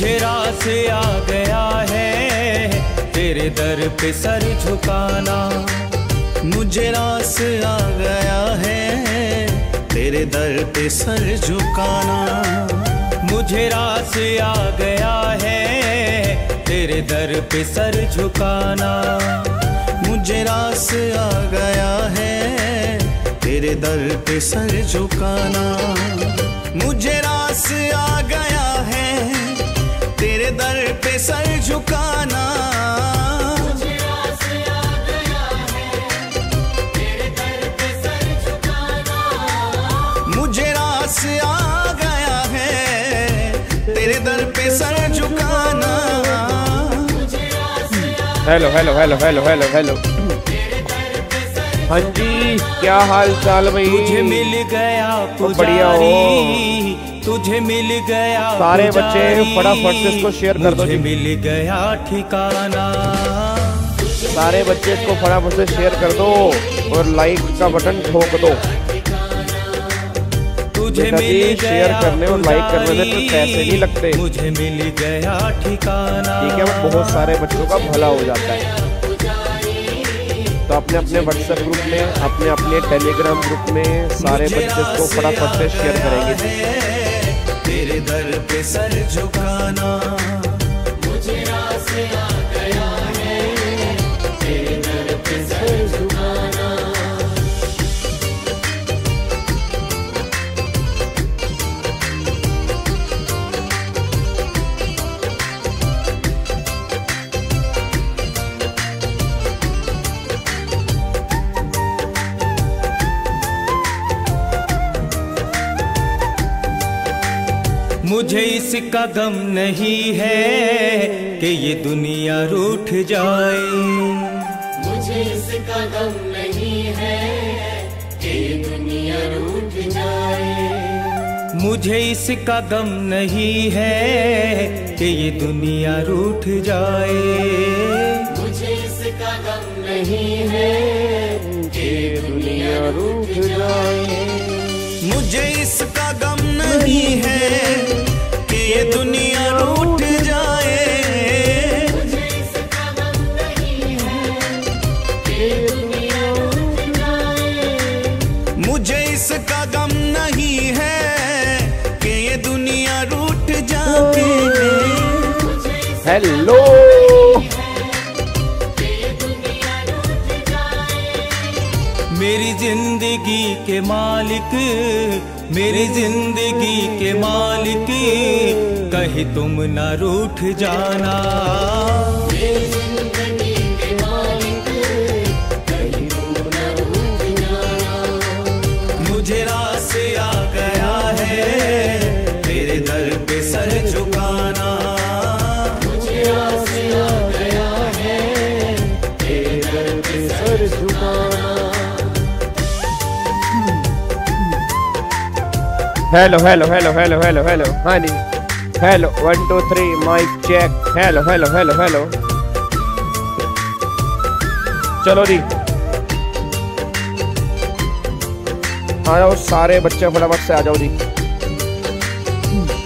मुझे रास आ गया है तेरे दर पे सर झुकाना। मुझे रास आ गया है तेरे दर पे सर झुकाना। मुझे रास आ गया है तेरे दर पे सर झुकाना। मुझे रास आ गया है तेरे दर पे सर झुकाना। मुझे रास आ गया है तेरे दर पे सर झुकाना। मुझे रास आ गया है तेरे दर पे सर झुकाना। मुझे रास आ गया है तेरे दर पे सर झुकाना। Hello hello hello hello hello hello. हाँ जी, क्या हाल चाल भाई? तुझे मिल गया बढ़िया हो। तुझे मिल गया सारे बच्चे फटाफट से इसको शेयर कर दो। मुझे मिल गया ठिकाना। सारे बच्चे इसको फटाफट से शेयर कर दो और लाइक का बटन ठोक दो। तुझे मिल शेयर करने और लाइक करने में तो पैसे नहीं लगते। मुझे मिल गया ठिकाना। ठीक है, बहुत सारे बच्चों का भला हो जाता है। तो अपने अपने व्हाट्सएप ग्रुप में, अपने अपने टेलीग्राम ग्रुप में सारे बच्चे इसको फटाफट से शेयर करेंगे। तेरे दर पे सर झुकाना। मुझे रास आ गया है तेरे दर पे सर झुकाना। मुझे इसका गम नहीं है कि ये दुनिया रूठ जाए। मुझे इसका गम नहीं है कि ये दुनिया रूठ जाए। मुझे इसका गम नहीं है कि ये दुनिया रूठ जाए। मुझे इसका गम नहीं है कि ये दुनिया रूठ जाए। मुझे इसका गम नहीं है कि ये दुनिया रूठ जाए। मुझे इसका गम नहीं है कि ये दुनिया रूठ जाए। मुझे इसका गम नहीं है कि ये दुनिया रूठ जाए। हेलो, मेरी जिंदगी के मालिक, मेरी जिंदगी के मालिक, कहीं तुम न रूठ जाना। मेरी जिंदगी के मालिक, कहीं तुम न रूठ जाना। मुझे रास आ गया है तेरे दर पे सर झुकाना। मुझे रास आ गया है तेरे दर पे सर झुकाना। Hello hello hello hello hello hello. हाँ जी, hello 1 2 3 mike check. Hello hello hello hello. चलो जी, आ जाओ सारे बच्चे फटाफट से आ जाओ जी।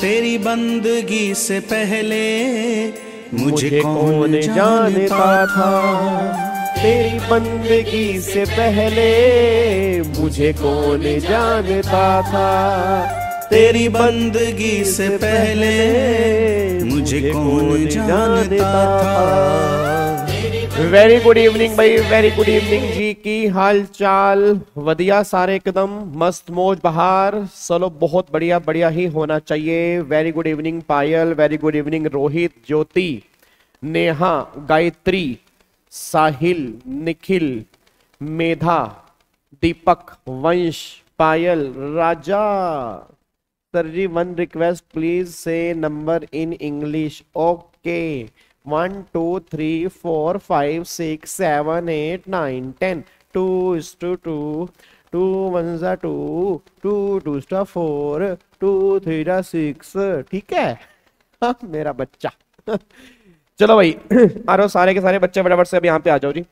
तेरी बंदगी से पहले मुझे कौन जानता था। तेरी बंदगी से पहले मुझे कौन जानता था। तेरी बंदगी से पहले मुझे कौन जानता था। वेरी गुड इवनिंग भाई, वेरी गुड इवनिंग जी। की हाल चाल? वधिया सारे एकदम मस्त मौज बहार। चलो बहुत बढ़िया बढ़िया ही होना चाहिए। Very good evening Payal, very good evening Rohit, Jyoti, Neha, Gayatri, Sahil, Nikhil, Medha, Deepak, Vansh, Payal, Raja. Sir जी, one request please say number in English. Okay, 1 2 3 4 5 6 7 8 9 10 2:2 2 1 2 2 2 4 2 3 6। ठीक है हाँ, मेरा बच्चा चलो भाई आ रहे हो सारे के सारे बच्चे फटाफट से अब यहाँ पे आ जाओ जी।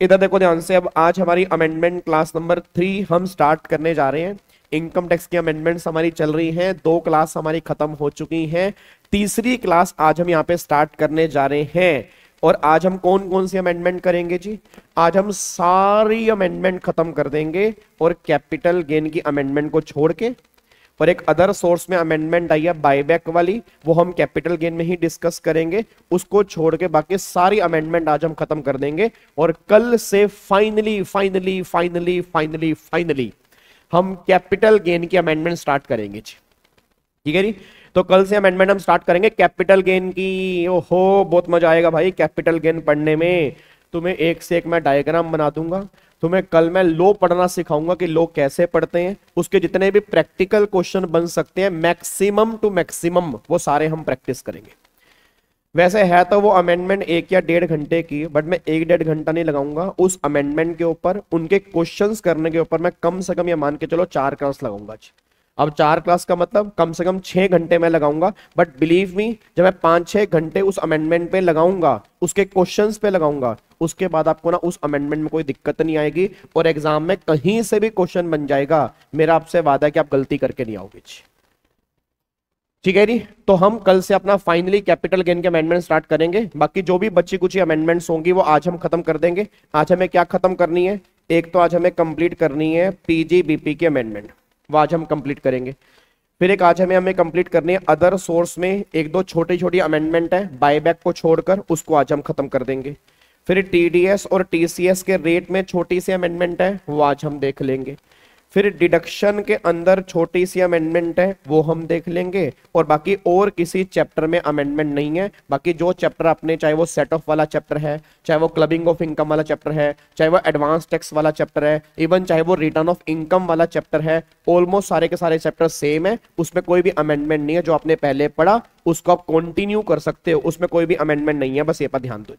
इधर देखो ध्यान से। अब आज हमारी अमेंडमेंट क्लास नंबर 3 हम स्टार्ट करने जा रहे हैं। इनकम टैक्स की अमेंडमेंट्स हमारी चल रही हैं, 2 क्लास हमारी खत्म हो चुकी हैं, तीसरी क्लास आज हम यहाँ पे स्टार्ट करने जा रहे हैं। और आज हम कौन कौन सी अमेंडमेंट करेंगे जी? आज हम सारी अमेंडमेंट खत्म कर देंगे और कैपिटल गेन की अमेंडमेंट को छोड़ के, और एक अदर सोर्स में अमेंडमेंट आई है बायबैक वाली, वो हम कैपिटल गेन में ही डिस्कस करेंगे। उसको छोड़ के बाकी सारी अमेंडमेंट आज हम खत्म कर देंगे और कल से finally finally finally finally finally हम कैपिटल गेन की अमेंडमेंट स्टार्ट करेंगे जी। ठीक है जी, तो कल से अमेंडमेंट हम स्टार्ट करेंगे कैपिटल गेन की। ओहो बहुत मजा आएगा भाई कैपिटल गेन पढ़ने में। तुम्हें एक से एक मैं डायग्राम बना दूंगा, तुम्हें कल मैं लो पढ़ना सिखाऊंगा कि लो कैसे पढ़ते हैं, उसके जितने भी प्रैक्टिकल क्वेश्चन बन सकते हैं मैक्सिमम टू मैक्सिमम वो सारे हम प्रैक्टिस करेंगे। वैसे है तो वो अमेंडमेंट 1 या 1.5 घंटे की, बट मैं 1-1.5 घंटा नहीं लगाऊंगा उस अमेंडमेंट के ऊपर, उनके क्वेश्चंस करने के ऊपर मैं कम से कम ये मान के चलो 4 क्लास लगाऊंगा। अब 4 क्लास का मतलब कम से कम 6 घंटे मैं लगाऊंगा, बट बिलीव मी जब मैं 5-6 घंटे उस अमेंडमेंट पे लगाऊंगा, उसके क्वेश्चंस पे लगाऊंगा, उसके बाद आपको ना उस अमेंडमेंट में कोई दिक्कत नहीं आएगी और एग्जाम में कहीं से भी क्वेश्चन बन जाएगा। मेरा आपसे वादा है कि आप गलती करके नहीं आओगे। ठीक है जी, तो हम कल से अपना फाइनली कैपिटल गेन के अमेंडमेंट स्टार्ट करेंगे। बाकी जो भी बची कुछ अमेंडमेंट्स होंगी वो आज हम खत्म कर देंगे। आज हमें क्या खत्म करनी है? एक तो आज हमें कंप्लीट करनी है पीजीबीपी की अमेंडमेंट, वो आज हम कंप्लीट करेंगे। फिर एक आज हमें कंप्लीट करनी है अदर सोर्स में 1-2 छोटी छोटी अमेंडमेंट है बायबैक को छोड़कर, उसको आज हम खत्म कर देंगे। फिर टीडीएस और टीसीएस के रेट में छोटी सी अमेंडमेंट है, वो आज हम देख लेंगे। फिर डिडक्शन के अंदर छोटी सी अमेंडमेंट है, वो हम देख लेंगे। और बाकी और किसी चैप्टर में अमेंडमेंट नहीं है। बाकी जो चैप्टर आपने, चाहे वो सेट ऑफ वाला चैप्टर है, चाहे वो क्लबिंग ऑफ इनकम वाला चैप्टर है, चाहे वो एडवांस टैक्स वाला चैप्टर है, इवन चाहे वो रिटर्न ऑफ इनकम वाला चैप्टर है, ऑलमोस्ट सारे के सारे चैप्टर सेम है। उसमें कोई भी अमेंडमेंट नहीं है। जो आपने पहले पढ़ा उसको आप कंटिन्यू कर सकते हो, उसमें कोई भी अमेंडमेंट नहीं है, बस ये पर ध्यान दो।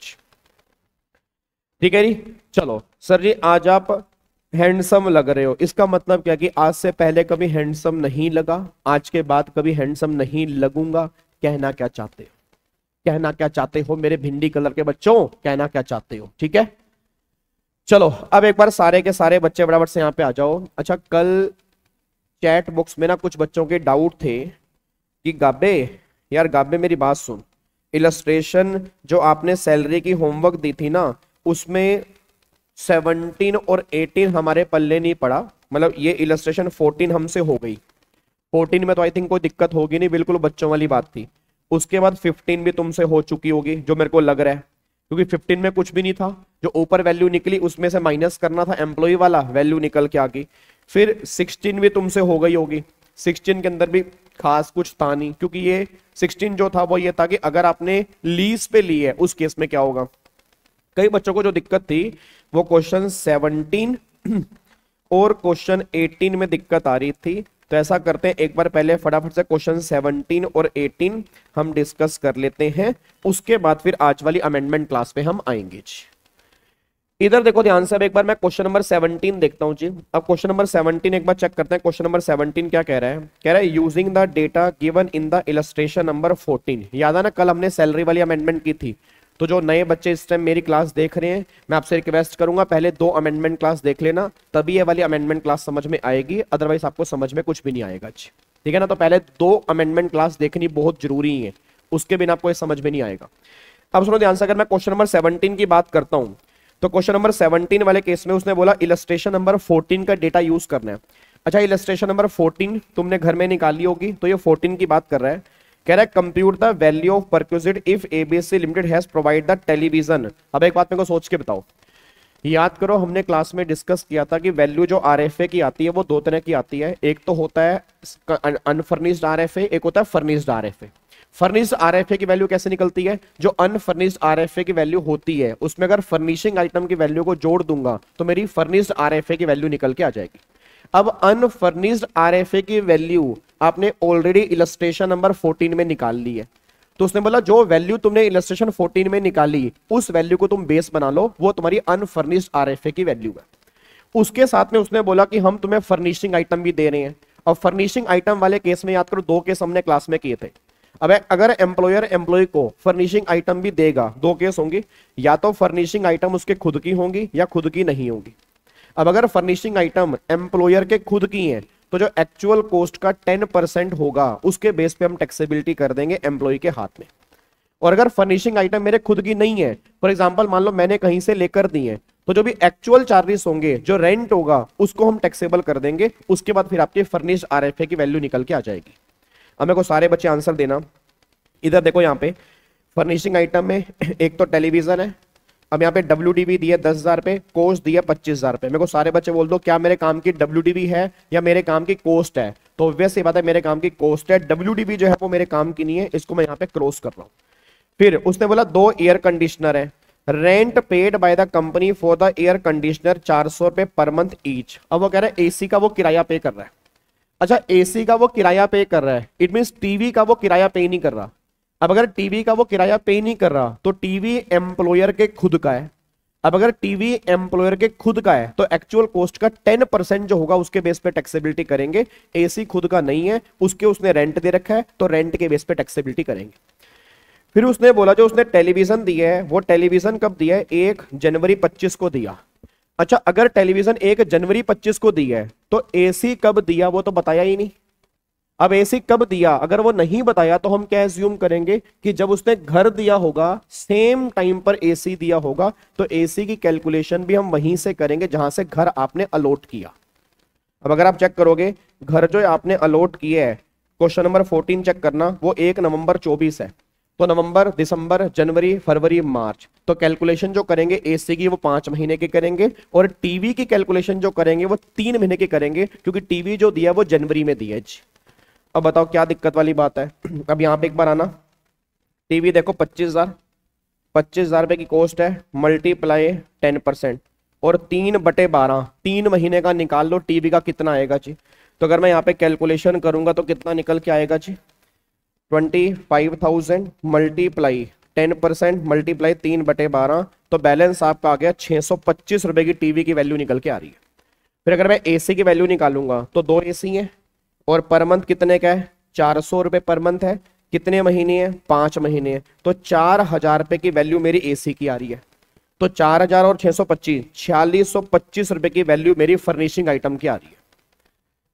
ठीक है जी, चलो सर जी आज आप हैंडसम लग रहे हो, इसका मतलब क्या कि आज से पहले कभी हैंडसम नहीं लगा, आज के बाद कभी हैंडसम नहीं लगूंगा। कहना क्या चाहते हो? कहना क्या चाहते हो मेरे भिंडी कलर के बच्चों? कहना क्या चाहते हो? ठीक है, चलो अब एक बार सारे के सारे बच्चे बराबर से यहाँ पे आ जाओ। अच्छा, कल चैट बॉक्स में ना कुछ बच्चों के डाउट थे कि गाबे, यार गाबे मेरी बात सुन, इलस्ट्रेशन जो आपने सैलरी की होमवर्क दी थी ना, उसमें 17 और 18 हमारे पल्ले नहीं पड़ा। मतलब ये इलस्ट्रेशन 14 हमसे हो गई, 14 में तो आई थिंक कोई दिक्कत होगी नहीं, बिल्कुल बच्चों वाली बात थी। उसके बाद 15 भी तुमसे हो चुकी होगी जो मेरे को लग रहा है, क्योंकि 15 में कुछ भी नहीं था, जो ऊपर वैल्यू निकली उसमें से माइनस करना था, एम्प्लॉय वाला वैल्यू निकल के आ गई। फिर 16 भी तुमसे हो गई होगी, 16 के अंदर भी खास कुछ था नहीं, क्योंकि ये 16 जो था वो ये था कि अगर आपने लीज पे ली है उस केस में क्या होगा। कई बच्चों को जो दिक्कत थी वो क्वेश्चन 17 और क्वेश्चन 18 में दिक्कत आ रही थी। तो ऐसा करते हैं, एक बार पहले फटाफट से क्वेश्चन 17 और 18 हम डिस्कस कर लेते हैं, उसके बाद फिर आज वाली अमेंडमेंट क्लास पे हम आएंगे। इधर देखो ध्यान से, अब एक बार मैं क्वेश्चन नंबर 17 देखता हूं जी। अब क्वेश्चन नंबर 17 एक बार चेक करते हैं। क्वेश्चन नंबर 17 क्या कह रहा है? कह रहा है using the data given in the illustration number 14। याद है ना, कल हमने सैलरी वाली अमेंडमेंट की थी। तो जो नए बच्चे इस टाइम मेरी क्लास देख रहे हैं, मैं आपसे रिक्वेस्ट करूंगा पहले 2 अमेंडमेंट क्लास देख लेना, तभी ये वाली अमेंडमेंट क्लास समझ में आएगी, अदरवाइज आपको समझ में कुछ भी नहीं आएगा। ठीक है ना, तो पहले 2 अमेंडमेंट क्लास देखनी बहुत जरूरी है, उसके बिना आपको समझ में नहीं आएगा। अब सुनो ध्यान से, अगर मैं क्वेश्चन नंबर 17 की बात करता हूं, तो क्वेश्चन नंबर 17 वाले केस में उसने बोला इलस्ट्रेशन नंबर 14 का डेटा यूज करना है। अच्छा, इलस्ट्रेशन नंबर 14 तुमने घर में निकाली होगी, तो ये 14 की बात कर रहा है। कह रहा है compute the value of perquisite if ABC limited has provide the television. अब एक बात मेरे को सोच के बताओ, याद करो हमने क्लास में डिस्कस किया था कि वैल्यू जो आरएफए की आती है वो 2 तरह की आती है। एक तो होता है अनफर्निश्ड आरएफए, एक होता है फर्निश्ड आरएफए। फर्निश्ड आरएफए की वैल्यू कैसे निकलती है? जो अनफर्निश्ड आरएफए की वैल्यू होती है उसमें अगर फर्निशिंग आइटम की वैल्यू को जोड़ दूंगा तो मेरी फर्निश्ड आरएफए की वैल्यू निकल के आ जाएगी। अब अनफर्निश्ड आरएफए की वैल्यू आपने ऑलरेडी इलस्ट्रेशन नंबर 14 में निकाल ली है, तो उसने बोला जो वैल्यू तुमने इलस्ट्रेशन 14 में निकाली उस वैल्यू को तुम बेस बना लो, वो तुम्हारी अनफर्निश्ड आरएफए की वैल्यू है। उसके साथ में उसने बोला कि हम तुम्हें फर्निशिंग आइटम भी दे रहे हैं, और फर्निशिंग आइटम वाले केस में याद करो 2 केस हमने क्लास में किए थे। अब अगर एम्प्लॉयर एम्प्लॉय को फर्निशिंग आइटम भी देगा, 2 केस होंगे, या तो फर्निशिंग आइटम उसके खुद की होंगी या खुद की नहीं होंगी। अब अगर फर्निशिंग आइटम एम्प्लॉयर के खुद की हैं तो जो एक्चुअल कॉस्ट का 10% होगा उसके बेस पे हम टैक्सेबिलिटी कर देंगे एम्प्लॉय के हाथ में। और अगर फर्निशिंग आइटम मेरे खुद की नहीं है, फॉर एग्जांपल मान लो मैंने कहीं से लेकर दी है, तो जो भी एक्चुअल चार्जेस होंगे, जो रेंट होगा, उसको हम टैक्सेबल कर देंगे। उसके बाद फिर आपके फर्निश्ड आरएफए की वैल्यू निकल के आ जाएगी। अब मेरे को सारे बच्चे आंसर देना। इधर देखो, यहाँ पे फर्निशिंग आइटम में एक तो टेलीविजन है, अब यहाँ पे WDV दिया 10,000 पे, कॉस्ट दिया 25,000 पे। मेरे को सारे बच्चे बोल दो क्या मेरे काम की WDV है या मेरे काम की कॉस्ट है। तो ऑब्वियस ये बात है मेरे काम की कॉस्ट है, WDV जो है वो मेरे काम की नहीं है, इसको मैं यहाँ पे क्रॉस कर रहा हूँ। फिर उसने बोला 2 एयर कंडीशनर है, rent paid by the company for the air conditioner 400 रुपए पर मंथ ईच। अब वो कह रहा है AC का वो किराया पे कर रहा है। अच्छा, AC का वो किराया पे कर रहा है, इट मीन टीवी का वो किराया पे नहीं कर रहा। अब अगर टीवी का वो किराया पे नहीं कर रहा तो टीवी एम्प्लॉयर के खुद का है। अब अगर टीवी एम्प्लॉयर के खुद का है तो एक्चुअल कॉस्ट का 10% जो होगा उसके बेस पे टैक्सेबिलिटी करेंगे। AC खुद का नहीं है, उसके उसने रेंट दे रखा है, तो रेंट के बेस पे टैक्सेबिलिटी करेंगे। फिर उसने बोला जो उसने टेलीविजन दिया है वो टेलीविजन कब दिया है, 1 जनवरी 25 को दिया। अच्छा, अगर टेलीविजन 1 जनवरी 25 को दिया है तो AC कब दिया वो तो बताया ही नहीं। अब AC कब दिया, अगर वो नहीं बताया तो हम क्या एज्यूम करेंगे कि जब उसने घर दिया होगा सेम टाइम पर AC दिया होगा, तो AC की कैलकुलेशन भी हम वहीं से करेंगे जहां से घर आपने अलॉट किया। अब अगर आप चेक करोगे घर जो आपने अलॉट किया है, क्वेश्चन नंबर 14 चेक करना, वो 1 नवंबर 24 है, तो नवंबर, दिसंबर, जनवरी, फरवरी, मार्च, तो कैलकुलेशन जो करेंगे AC की वो 5 महीने की करेंगे, और टीवी की कैलकुलेशन जो करेंगे वो 3 महीने की करेंगे, क्योंकि टीवी जो दिया वो जनवरी में दिया जी। अब बताओ क्या दिक्कत वाली बात है। अब यहाँ पे एक बार आना, टीवी देखो 25,000 रुपए की कॉस्ट है, मल्टीप्लाई 10% और 3/12 3 महीने का निकाल लो टीवी का कितना आएगा जी। तो अगर मैं यहाँ पे कैलकुलेशन करूंगा तो कितना निकल के आएगा जी, 25,000 मल्टीप्लाई 10% मल्टीप्लाई 3/12, तो बैलेंस आपका आ गया 625 रुपए की टीवी की वैल्यू निकल के आ रही है। फिर अगर मैं AC की वैल्यू निकालूंगा तो 2 AC है और पर मंथ कितने का है, 400 रुपए पर मंथ है, कितने महीने हैं, 5 महीने हैं, तो 4,000 रुपए की वैल्यू मेरी AC की आ रही है। तो 4,000 और 625 4625 रुपए की वैल्यू मेरी फर्निशिंग आइटम की आ रही है।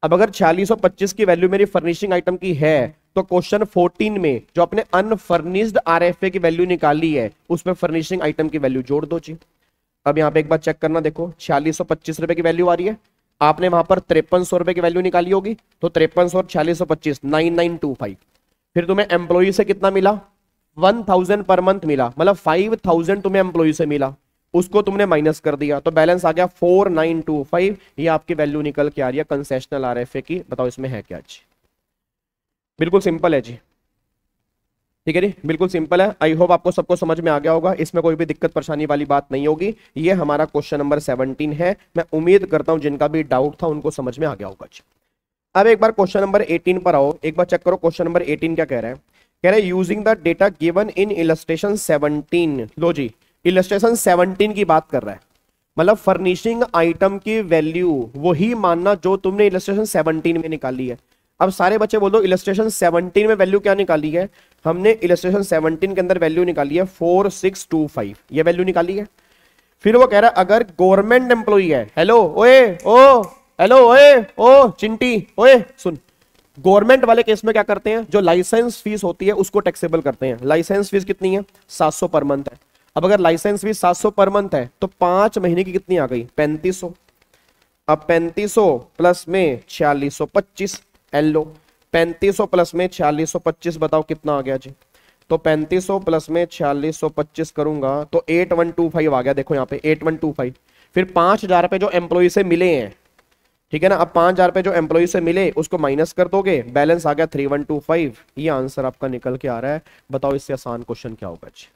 अब अगर 4625 की वैल्यू मेरी फर्निशिंग आइटम की है तो क्वेश्चन 14 में जो अपने अनफर्निश्ड RFA की वैल्यू निकाली है उसमें फर्निशिंग आइटम की वैल्यू जोड़ दो जी। अब यहाँ पे एक बार चेक करना, देखो 4625 रुपए की वैल्यू आ रही है, आपने वहां पर 5300 रुपए की वैल्यू निकाली होगी, तो 5300 और 4625 9925। फिर तुम्हें एम्प्लॉई से कितना मिला, 1000 पर मंथ मिला, मतलब 5000 तुम्हें एम्प्लॉई से मिला, उसको तुमने माइनस कर दिया, तो बैलेंस आ गया 4925। ये आपकी वैल्यू निकल के आ रही है कंसेशनल RFA की। बताओ इसमें है क्या जी, बिल्कुल सिंपल है जी, ठीक है जी, बिल्कुल सिंपल है। आई होप आपको सबको समझ में आ गया होगा, इसमें कोई भी दिक्कत परेशानी वाली बात नहीं होगी। ये हमारा क्वेश्चन नंबर 17 है। मैं उम्मीद करता हूं जिनका भी डाउट था उनको समझ में आ गया होगा जी। अब एक बार क्वेश्चन नंबर 18 पर आओ, एक बार चेक करो क्वेश्चन नंबर 18 क्या कह रहा है। कह रहा है using the data given in illustration 17। लो जी, इलस्ट्रेशन 17 की बात कर रहा है, मतलब फर्निशिंग आइटम की वैल्यू वही मानना जो तुमने इलस्ट्रेशन 17 में निकाली है। अब सारे बच्चे बोल दो इलस्ट्रेशन 17 में वैल्यू क्या निकाली है, हमने इलस्ट्रेशन 17 के अंदर वैल्यू निकाली है 4625, ये वैल्यू निकाली है। फिर वो कह रहा है अगर गवर्नमेंट एम्प्लॉई है, हेलो ओए ओ, हेलो ओए ओ चिंटी ओए सुन, गवर्नमेंट वाले केस में क्या करते हैं, जो लाइसेंस फीस होती है उसको टैक्सेबल करते हैं। लाइसेंस फीस कितनी है, 700 पर मंथ है। अब अगर लाइसेंस फीस 700 पर मंथ है तो 5 महीने की कितनी आ गई, 3500। अब 3500 प्लस में 4625, एलो 3500 प्लस में 4625 बताओ कितना आ गया जी। तो 3500 प्लस में 4625 करूंगा तो 8125 आ गया। देखो यहाँ पे 8125। फिर 5000 रुपए जो एम्प्लॉय से मिले हैं, ठीक है ना, अब 5000 रुपए जो एम्प्लॉय से मिले उसको माइनस कर दोगे, बैलेंस आ गया 3125। ये आंसर आपका निकल के आ रहा है। बताओ इससे आसान क्वेश्चन क्या होगा जी।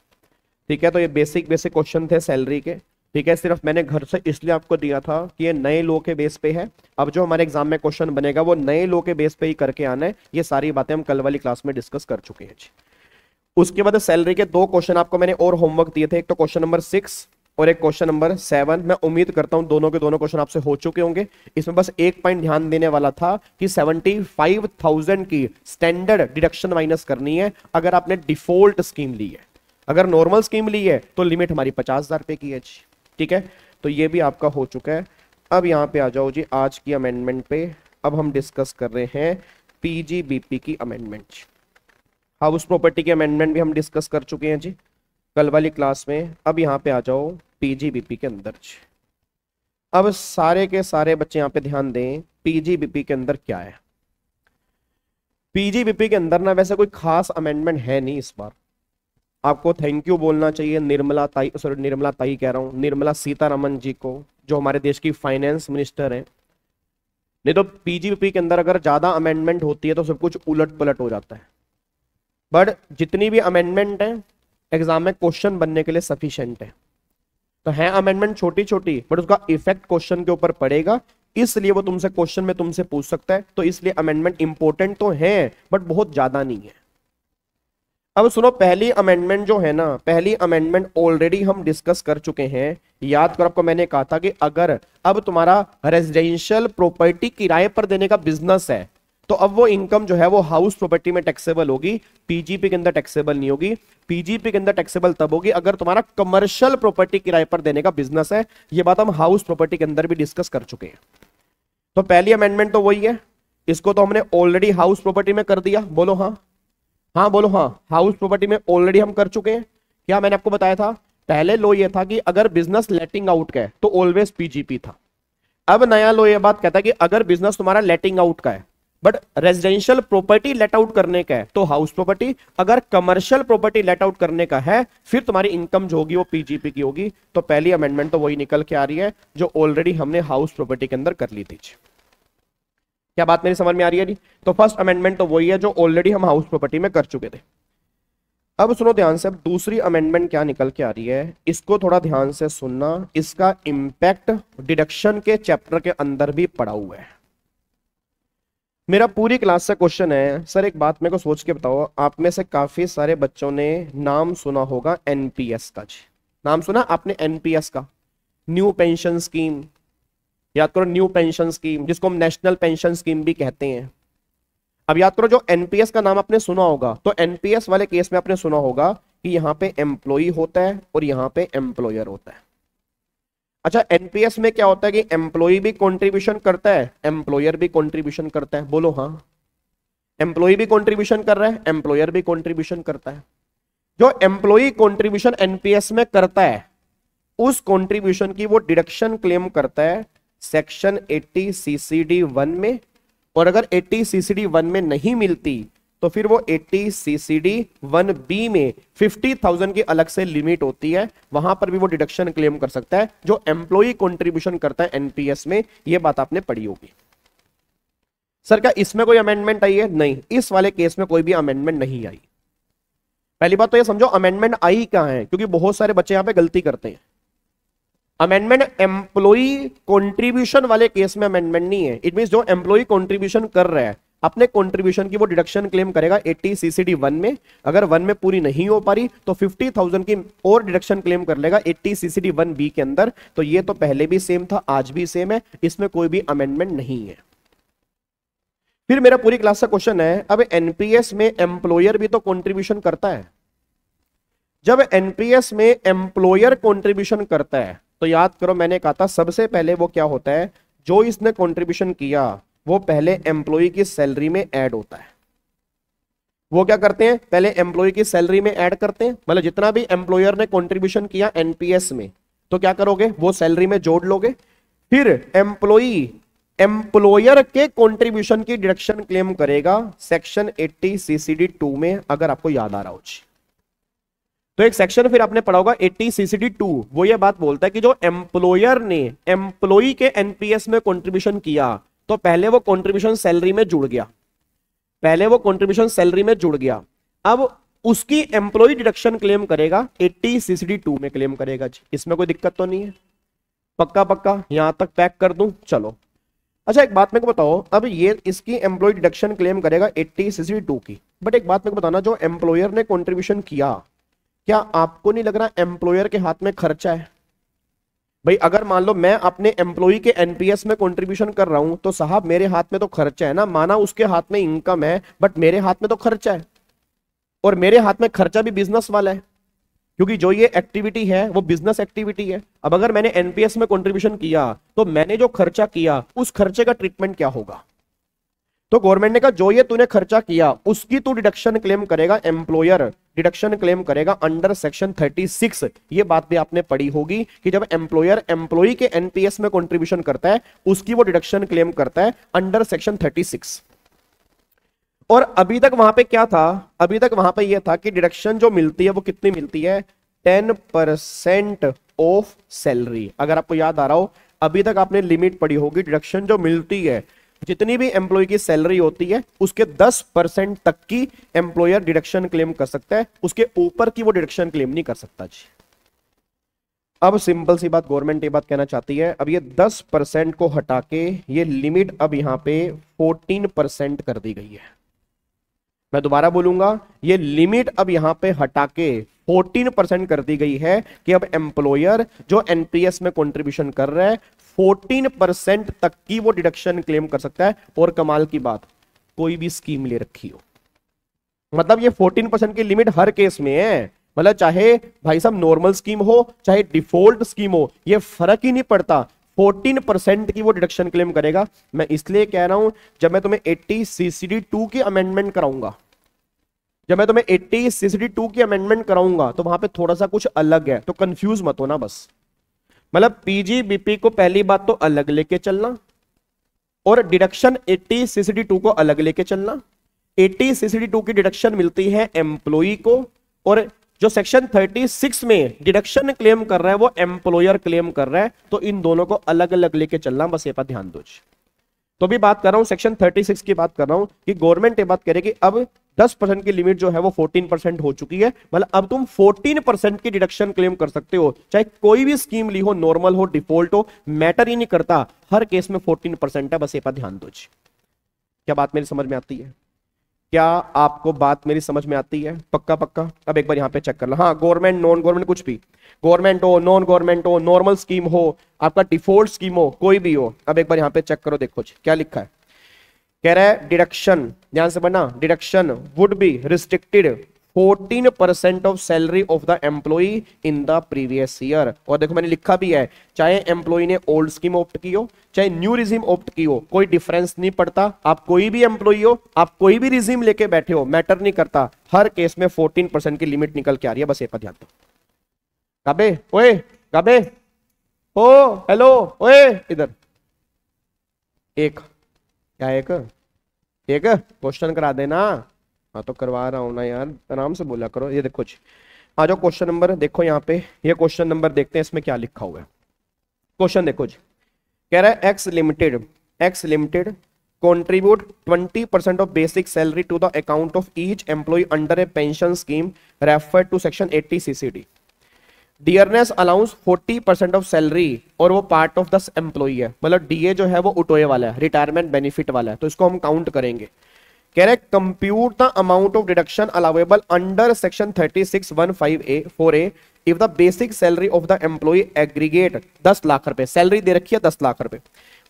ठीक है, तो ये बेसिक क्वेश्चन थे सैलरी के। ठीक है, सिर्फ मैंने घर से इसलिए आपको दिया था कि ये नए लो के बेस पे है। अब जो हमारे एग्जाम में क्वेश्चन बनेगा वो नए लो के बेस पे ही करके आना है। ये सारी बातें हम कल वाली क्लास में डिस्कस कर चुके हैं जी। उसके बाद सैलरी के 2 क्वेश्चन आपको मैंने और होमवर्क दिए थे, एक तो क्वेश्चन नंबर 6 और एक क्वेश्चन नंबर 7। मैं उम्मीद करता हूं दोनों के दोनों क्वेश्चन आपसे हो चुके होंगे। इसमें बस एक पॉइंट ध्यान देने वाला था कि 75,000 की स्टैंडर्ड डिडक्शन माइनस करनी है अगर आपने डिफॉल्ट स्कीम ली है। अगर नॉर्मल स्कीम ली है तो लिमिट हमारी 50,000 रुपए की है जी। ठीक है, तो ये भी आपका हो चुका है। अब यहाँ पे आ जाओ जी आज की अमेंडमेंट पे। अब हम डिस्कस कर रहे हैं पीजीबीपी की अमेंडमेंट। हाउस प्रॉपर्टी की अमेंडमेंट भी हम डिस्कस कर चुके हैं जी कल वाली क्लास में। अब यहाँ पे आ जाओ पीजीबीपी के अंदर जी। अब सारे के सारे बच्चे यहाँ पे ध्यान दें, पीजीबीपी के अंदर क्या है। पीजीबीपी के अंदर ना वैसे कोई खास अमेंडमेंट है नहीं इस बार। आपको थैंक यू बोलना चाहिए निर्मला ताई कह रहा हूँ, निर्मला सीतारमन जी को, जो हमारे देश की फाइनेंस मिनिस्टर हैं। नहीं तो पीजीबीपी के अंदर अगर ज्यादा अमेंडमेंट होती है तो सब कुछ उलट पलट हो जाता है। बट जितनी भी अमेंडमेंट है एग्जाम में क्वेश्चन बनने के लिए सफिशिएंट है। तो है अमेंडमेंट छोटी छोटी, बट उसका इफेक्ट क्वेश्चन के ऊपर पड़ेगा, इसलिए वो तुमसे क्वेश्चन में तुमसे पूछ सकता है। तो इसलिए अमेंडमेंट इंपॉर्टेंट तो है बट बहुत ज्यादा नहीं है। अब सुनो, पहली अमेंडमेंट जो है ना, पहली अमेंडमेंट ऑलरेडी हम डिस्कस कर चुके हैं। याद करो, आपको मैंने कहा था कि अगर अब तुम्हारा रेजिडेंशियल प्रॉपर्टी किराए पर देने का बिजनेस है तो अब वो इनकम जो है वो हाउस प्रॉपर्टी में टैक्सेबल होगी, पीजीपी के अंदर टैक्सेबल नहीं होगी। पीजीपी के अंदर टैक्सेबल तब होगी अगर तुम्हारा कमर्शियल प्रॉपर्टी किराए पर देने का बिजनेस है। ये बात हम हाउस प्रॉपर्टी के अंदर भी डिस्कस कर चुके हैं। तो पहली अमेंडमेंट तो वही है, इसको तो हमने ऑलरेडी हाउस प्रॉपर्टी में कर दिया। बोलो हाँ, हाँ बोलो हाँ। हाउस प्रॉपर्टी में ऑलरेडी हम कर चुके हैं। क्या मैंने आपको बताया था? पहले लो ये था कि अगर बिजनेस लेटिंग आउट का है तो ऑलवेज पीजीपी था। अब नया लो ये बात कहता है कि अगर बिजनेस तुम्हारा लेटिंग आउट का है but residential property let out करने का है तो हाउस प्रॉपर्टी, अगर कमर्शियल प्रॉपर्टी लेट आउट करने का है फिर तुम्हारी इनकम जो होगी वो पीजीपी की होगी। तो पहली अमेंडमेंट तो वही निकल के आ रही है जो ऑलरेडी हमने हाउस प्रॉपर्टी के अंदर कर ली थी। क्या बात मेरी समझ में आ रही है? तो फर्स्ट अमेंडमेंट तो वही है जो ऑलरेडी हम हाउस प्रॉपर्टी में कर चुके थे। अब सुनो ध्यान से, अब दूसरी अमेंडमेंट क्या निकल के आ रही है, इसको थोड़ा ध्यान से सुनना। इसका इंपैक्ट डिडक्शन के चैप्टर के अंदर भी पड़ा हुआ है। मेरा पूरी क्लास से क्वेश्चन है, सर एक बात मेरे को सोच के बताओ, आप में से काफी सारे बच्चों ने नाम सुना होगा एनपीएस का जी। नाम सुना आपने एनपीएस का? New pension scheme. याद करो, न्यू पेंशन स्कीम, जिसको हम नेशनल पेंशन स्कीम भी कहते हैं। अब याद करो, जो एनपीएस का नाम आपने सुना होगा तो एनपीएस वाले केस में आपने सुना होगा कि यहां पे एम्प्लॉई होता है और यहां पे एम्प्लॉयर होता है। अच्छा, एनपीएस में क्या होता है कि एम्प्लॉई भी कंट्रीब्यूशन करता है, एम्प्लॉयर भी कंट्रीब्यूशन करता है। बोलो हाँ, एम्प्लॉई भी कंट्रीब्यूशन कर रहा है, एम्प्लॉयर भी कंट्रीब्यूशन करता है। जो एम्प्लॉई कंट्रीब्यूशन एनपीएस में करता है उस कंट्रीब्यूशन की वो डिडक्शन क्लेम करता है सेक्शन 80 सीसीडी 1 में, और अगर 80 सीसीडी 1 में नहीं मिलती तो फिर वो 80 सीसीडी 1B में 50,000 की अलग से लिमिट होती है, वहां पर भी वो डिडक्शन क्लेम कर सकता है जो एम्प्लॉई कंट्रीब्यूशन करता है एनपीएस में। ये बात आपने पढ़ी होगी। सर क्या इसमें कोई अमेंडमेंट आई है? नहीं, इस वाले केस में कोई भी अमेंडमेंट नहीं आई। पहली बात तो ये समझो अमेंडमेंट आई कहां है, क्योंकि बहुत सारे बच्चे यहां पे गलती करते हैं। अमेंडमेंट एम्प्लॉई कंट्रीब्यूशन वाले केस में अमेंडमेंट नहीं है। इट मींस जो एम्प्लॉई कंट्रीब्यूशन कर रहा है अपने कंट्रीब्यूशन की वो डिडक्शन क्लेम करेगा 80 सीसीडी 1 में। अगर 1 में पूरी नहीं हो पा रही तो 50,000 की और डिडक्शन क्लेम कर लेगा 80 सीसीडी 1B के अंदर। तो ये तो पहले भी सेम था, आज भी सेम है, इसमें कोई भी अमेंडमेंट नहीं है। फिर मेरा पूरी क्लास का क्वेश्चन है, अब एनपीएस में एम्प्लॉयर भी तो कंट्रीब्यूशन करता है। जब एनपीएस में एम्प्लॉयर कंट्रीब्यूशन करता है तो याद करो मैंने कहा था सबसे पहले वो क्या होता है, जो इसने कंट्रीब्यूशन किया वो पहले एम्प्लॉय की सैलरी में ऐड होता है। वो क्या करते हैं, पहले एम्प्लॉय की सैलरी में ऐड करते हैं। मतलब जितना भी एम्प्लॉयर ने कंट्रीब्यूशन किया एनपीएस में तो क्या करोगे, वो सैलरी में जोड़ लोगे। फिर एम्प्लॉयर के कंट्रीब्यूशन की डिडक्शन क्लेम करेगा सेक्शन 80 सीसीडी 2 में, अगर आपको याद आ रहा हो। तो एक सेक्शन फिर आपने पढ़ा होगा 80 सीसीडी 2, वो ये बात बोलता है कि जो एम्प्लॉयर ने एम्प्लॉई के एनपीएस में कंट्रीब्यूशन किया तो पहले वो कंट्रीब्यूशन सैलरी में जुड़ गया, पहले वो कंट्रीब्यूशन सैलरी में जुड़ गया। अब उसकी एम्प्लॉई डिडक्शन क्लेम करेगा 80 सीसीडी 2 में क्लेम करेगा जी। इसमें कोई दिक्कत तो नहीं है? पक्का पक्का यहां तक पैक कर दूं? चलो अच्छा एक बात मेरे को बताओ, अब ये इसकी एम्प्लॉय डिडक्शन क्लेम करेगा 80 सीसीडी 2 की, बट एक बात मेरे को बताना, जो एम्प्लॉयर ने कंट्रीब्यूशन किया, क्या आपको नहीं लग रहा एम्प्लॉयर के हाथ में खर्चा है? भाई अगर मान लो मैं अपने एम्प्लॉय के एनपीएस में कंट्रीब्यूशन कर रहा हूं तो साहब मेरे हाथ में तो खर्चा है ना। माना उसके हाथ में इनकम है बट मेरे हाथ में तो खर्चा है, और मेरे हाथ में खर्चा भी बिजनेस वाला है, क्योंकि जो ये एक्टिविटी है वो बिजनेस एक्टिविटी है। अब अगर मैंने एनपीएस में कंट्रीब्यूशन किया तो मैंने जो खर्चा किया उस खर्चे का ट्रीटमेंट क्या होगा? तो गवर्नमेंट ने कहा जो ये तूने खर्चा किया उसकी तू डिडक्शन क्लेम करेगा, एम्प्लॉयर डिडक्शन क्लेम करेगा अंडर सेक्शन 36। ये बात भी आपने पढ़ी होगी कि जब एम्प्लॉयर एम्प्लॉई के एनपीएस में कंट्रीब्यूशन करता है उसकी वो डिडक्शन क्लेम करता है अंडर सेक्शन 36। और अभी तक वहां पे क्या था, अभी तक वहां पे ये था कि डिडक्शन जो मिलती है वो कितनी मिलती है, 10% ऑफ सैलरी। अगर आपको याद आ रहा हो अभी तक आपने लिमिट पढ़ी होगी, डिडक्शन जो मिलती है जितनी भी एम्प्लॉय की सैलरी होती है उसके 10% तक की एम्प्लॉयर डिडक्शन क्लेम कर सकता है, उसके ऊपर की वो डिडक्शन क्लेम नहीं कर सकता जी। अब सिंपल सी बात गवर्नमेंट ये बात कहना चाहती है, अब ये 10% को हटा के ये लिमिट अब यहां पे 14% कर दी गई है। मैं दोबारा बोलूंगा, ये लिमिट अब यहां पे हटा के 14% कर दी गई है कि अब एम्प्लॉयर जो एनपीएस में कंट्रीब्यूशन कर रहा है 14% तक की वो डिडक्शन क्लेम कर सकता है। और कमाल की बात, कोई भी स्कीम ले रखी हो, मतलब ये 14% की लिमिट हर केस में है। मतलब चाहे भाई साहब नॉर्मल स्कीम हो चाहे डिफॉल्ट स्कीम हो, ये फर्क ही नहीं पड़ता, 14% की वो डिडक्शन क्लेम करेगा। मैं इसलिए कह रहा हूं जब मैं तुम्हें 80 CCD 2 की अमेंडमेंट कराऊंगा, जब मैं तुम्हें 80 CCD 2 की अमेंडमेंट कराऊंगा तो वहां पे थोड़ा सा कुछ अलग है, तो कंफ्यूज मत होना बस। मतलब पीजीबीपी को पहली बात तो अलग लेके चलना और डिडक्शन 80 CCD 2 को अलग लेके चलना। 80 CCD 2 की डिडक्शन मिलती है एम्प्लॉई को और जो सेक्शन 36 में डिडक्शन क्लेम कर रहा है वो एम्प्लॉयर क्लेम कर रहा है, तो इन दोनों को अलग अलग लेके चलना, बस ये पर ध्यान दो। तो भी बात कर रहा हूं सेक्शन 36 की बात कर रहा हूं कि गवर्नमेंट ये बात करे कि अब 10% की लिमिट जो है वो 14% हो चुकी है। मतलब अब तुम 14% की डिडक्शन क्लेम कर सकते हो, चाहे कोई भी स्कीम ली हो, नॉर्मल हो डिफॉल्ट हो, मैटर ही नहीं करता, हर केस में 14% है, बस ये पर ध्यान दो। क्या बात मेरी समझ में आती है? क्या आपको बात मेरी समझ में आती है? पक्का पक्का। अब एक बार यहां पे चेक कर लो। हाँ, गवर्नमेंट नॉन गवर्नमेंट कुछ भी, गवर्नमेंट हो नॉन गवर्नमेंट हो, नॉर्मल स्कीम हो, आपका डिफॉल्ट स्कीम हो, कोई भी हो, अब एक बार यहां पे चेक करो, देखो क्या लिखा है। कह रहा है डिडक्शन, ध्यान से पढ़ना, deduction would be restricted 14% of salary of the employee in the previous year. और देखो मैंने लिखा भी है, चाहे एम्प्लॉई ने ओल्ड स्कीम ऑप्ट की हो चाहे न्यू रिजीम ऑप्ट की हो, कोई डिफरेंस नहीं पड़ता। आप कोई भी एम्प्लॉई हो, आप कोई भी रिजीम लेके बैठे हो, मैटर नहीं करता, हर केस में 14% की लिमिट निकल के आ रही है, बस ये पर ध्यान दो। काबे ओए, काबे ओ, हेलो ओए, इधर एक क्या, एक क्वेश्चन करा देना। हाँ तो करवा रहा हूं ना यार, आराम से बोला करो। ये देखो जी, आ जाओ क्वेश्चन नंबर देखो यहाँ पे, ये क्वेश्चन नंबर देखते हैं इसमें क्या लिखा हुआ है। क्वेश्चन देखो जी, कह रहा है x limited contribute 20% of basic salary to the account of each employee under a pension scheme referred to section 80 CCD. Dearness allowance 40% of salary और वो पार्ट ऑफ द एम्प्लॉई है, मतलब डीए जो है वो उठोए वाला है, रिटायरमेंट बेनिफिट वाला है, तो इसको हम काउंट करेंगे। कह रहे compute the amount of deduction allowable under section 36(1)(4)(a) if the basic salary of the employee aggregate 10 lakh rupees, salary दे रखी है 10 लाख रुपए।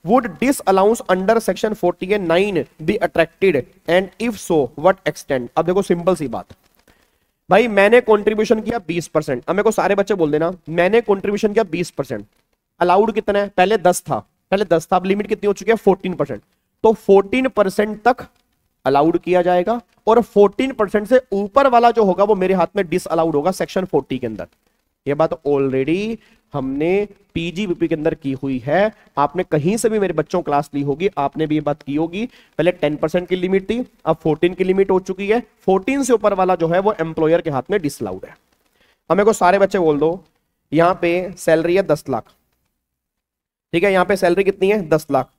Would disallowance under section 48(9) be attracted and if so what extent. अब देखो simple सी बात भाई, मैंने contribution किया 20%, अब मेरे को सारे बच्चे बोल देना मैंने कंट्रीब्यूशन किया 20%, अलाउड कितना है, पहले 10 था, अब लिमिट कितनी हो चुकी है 14%, तो 14% तक अलाउड किया जाएगा और 14% से ऊपर वाला जो होगा वो मेरे हाथ में डिस अलाउड होगा सेक्शन 40 के अंदर। ये बात ऑलरेडी हमने पीजीबीपी के अंदर की हुई है, आपने कहीं से भी मेरे बच्चों क्लास ली होगी, आपने भी ये बात की होगी। पहले 10% की लिमिट थी, अब 14 की लिमिट हो चुकी है, 14 से ऊपर वाला जो है वो एम्प्लॉयर के हाथ में डिसअलाउड है। अब मेरे को सारे बच्चे बोल दो, यहां पे सैलरी है 10 लाख, ठीक है, यहां पे सैलरी कितनी है 10 लाख,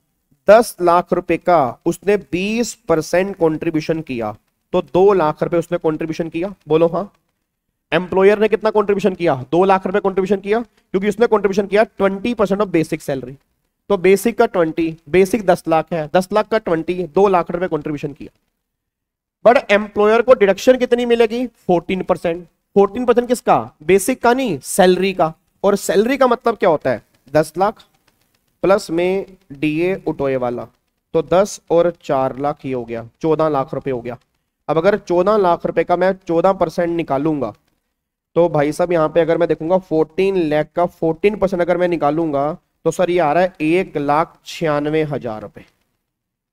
10 लाख रुपए का उसने 20% कॉन्ट्रीब्यूशन किया, तो 2 लाख रुपए उसने कॉन्ट्रीब्यूशन किया, बोलो हाँ। एम्प्लॉयर ने कितना कंट्रीब्यूशन किया, 2 लाख रुपए कंट्रीब्यूशन किया, क्योंकि उसने कंट्रीब्यूशन किया 20% ऑफ बेसिक सैलरी, तो बेसिक का 20, बेसिक 10 लाख है, 10 लाख का 20, 2 लाख रुपए कंट्रीब्यूशन किया। बट एम्प्लॉयर को डिडक्शन कितनी मिलेगी 14%, 14% किसका, बेसिक का नहीं, सैलरी का। और सैलरी का मतलब क्या होता है 10 लाख प्लस में डीए उठोए वाला, तो 10 और 4 लाख ये हो गया 14 लाख रुपए हो गया। अब अगर 14 लाख रुपए का मैं 14% निकालूंगा तो भाई साहब यहां पे अगर मैं देखूंगा 14 लाख का 14% अगर मैं निकालूंगा तो सर ये आ रहा है 1,96,000 रुपए।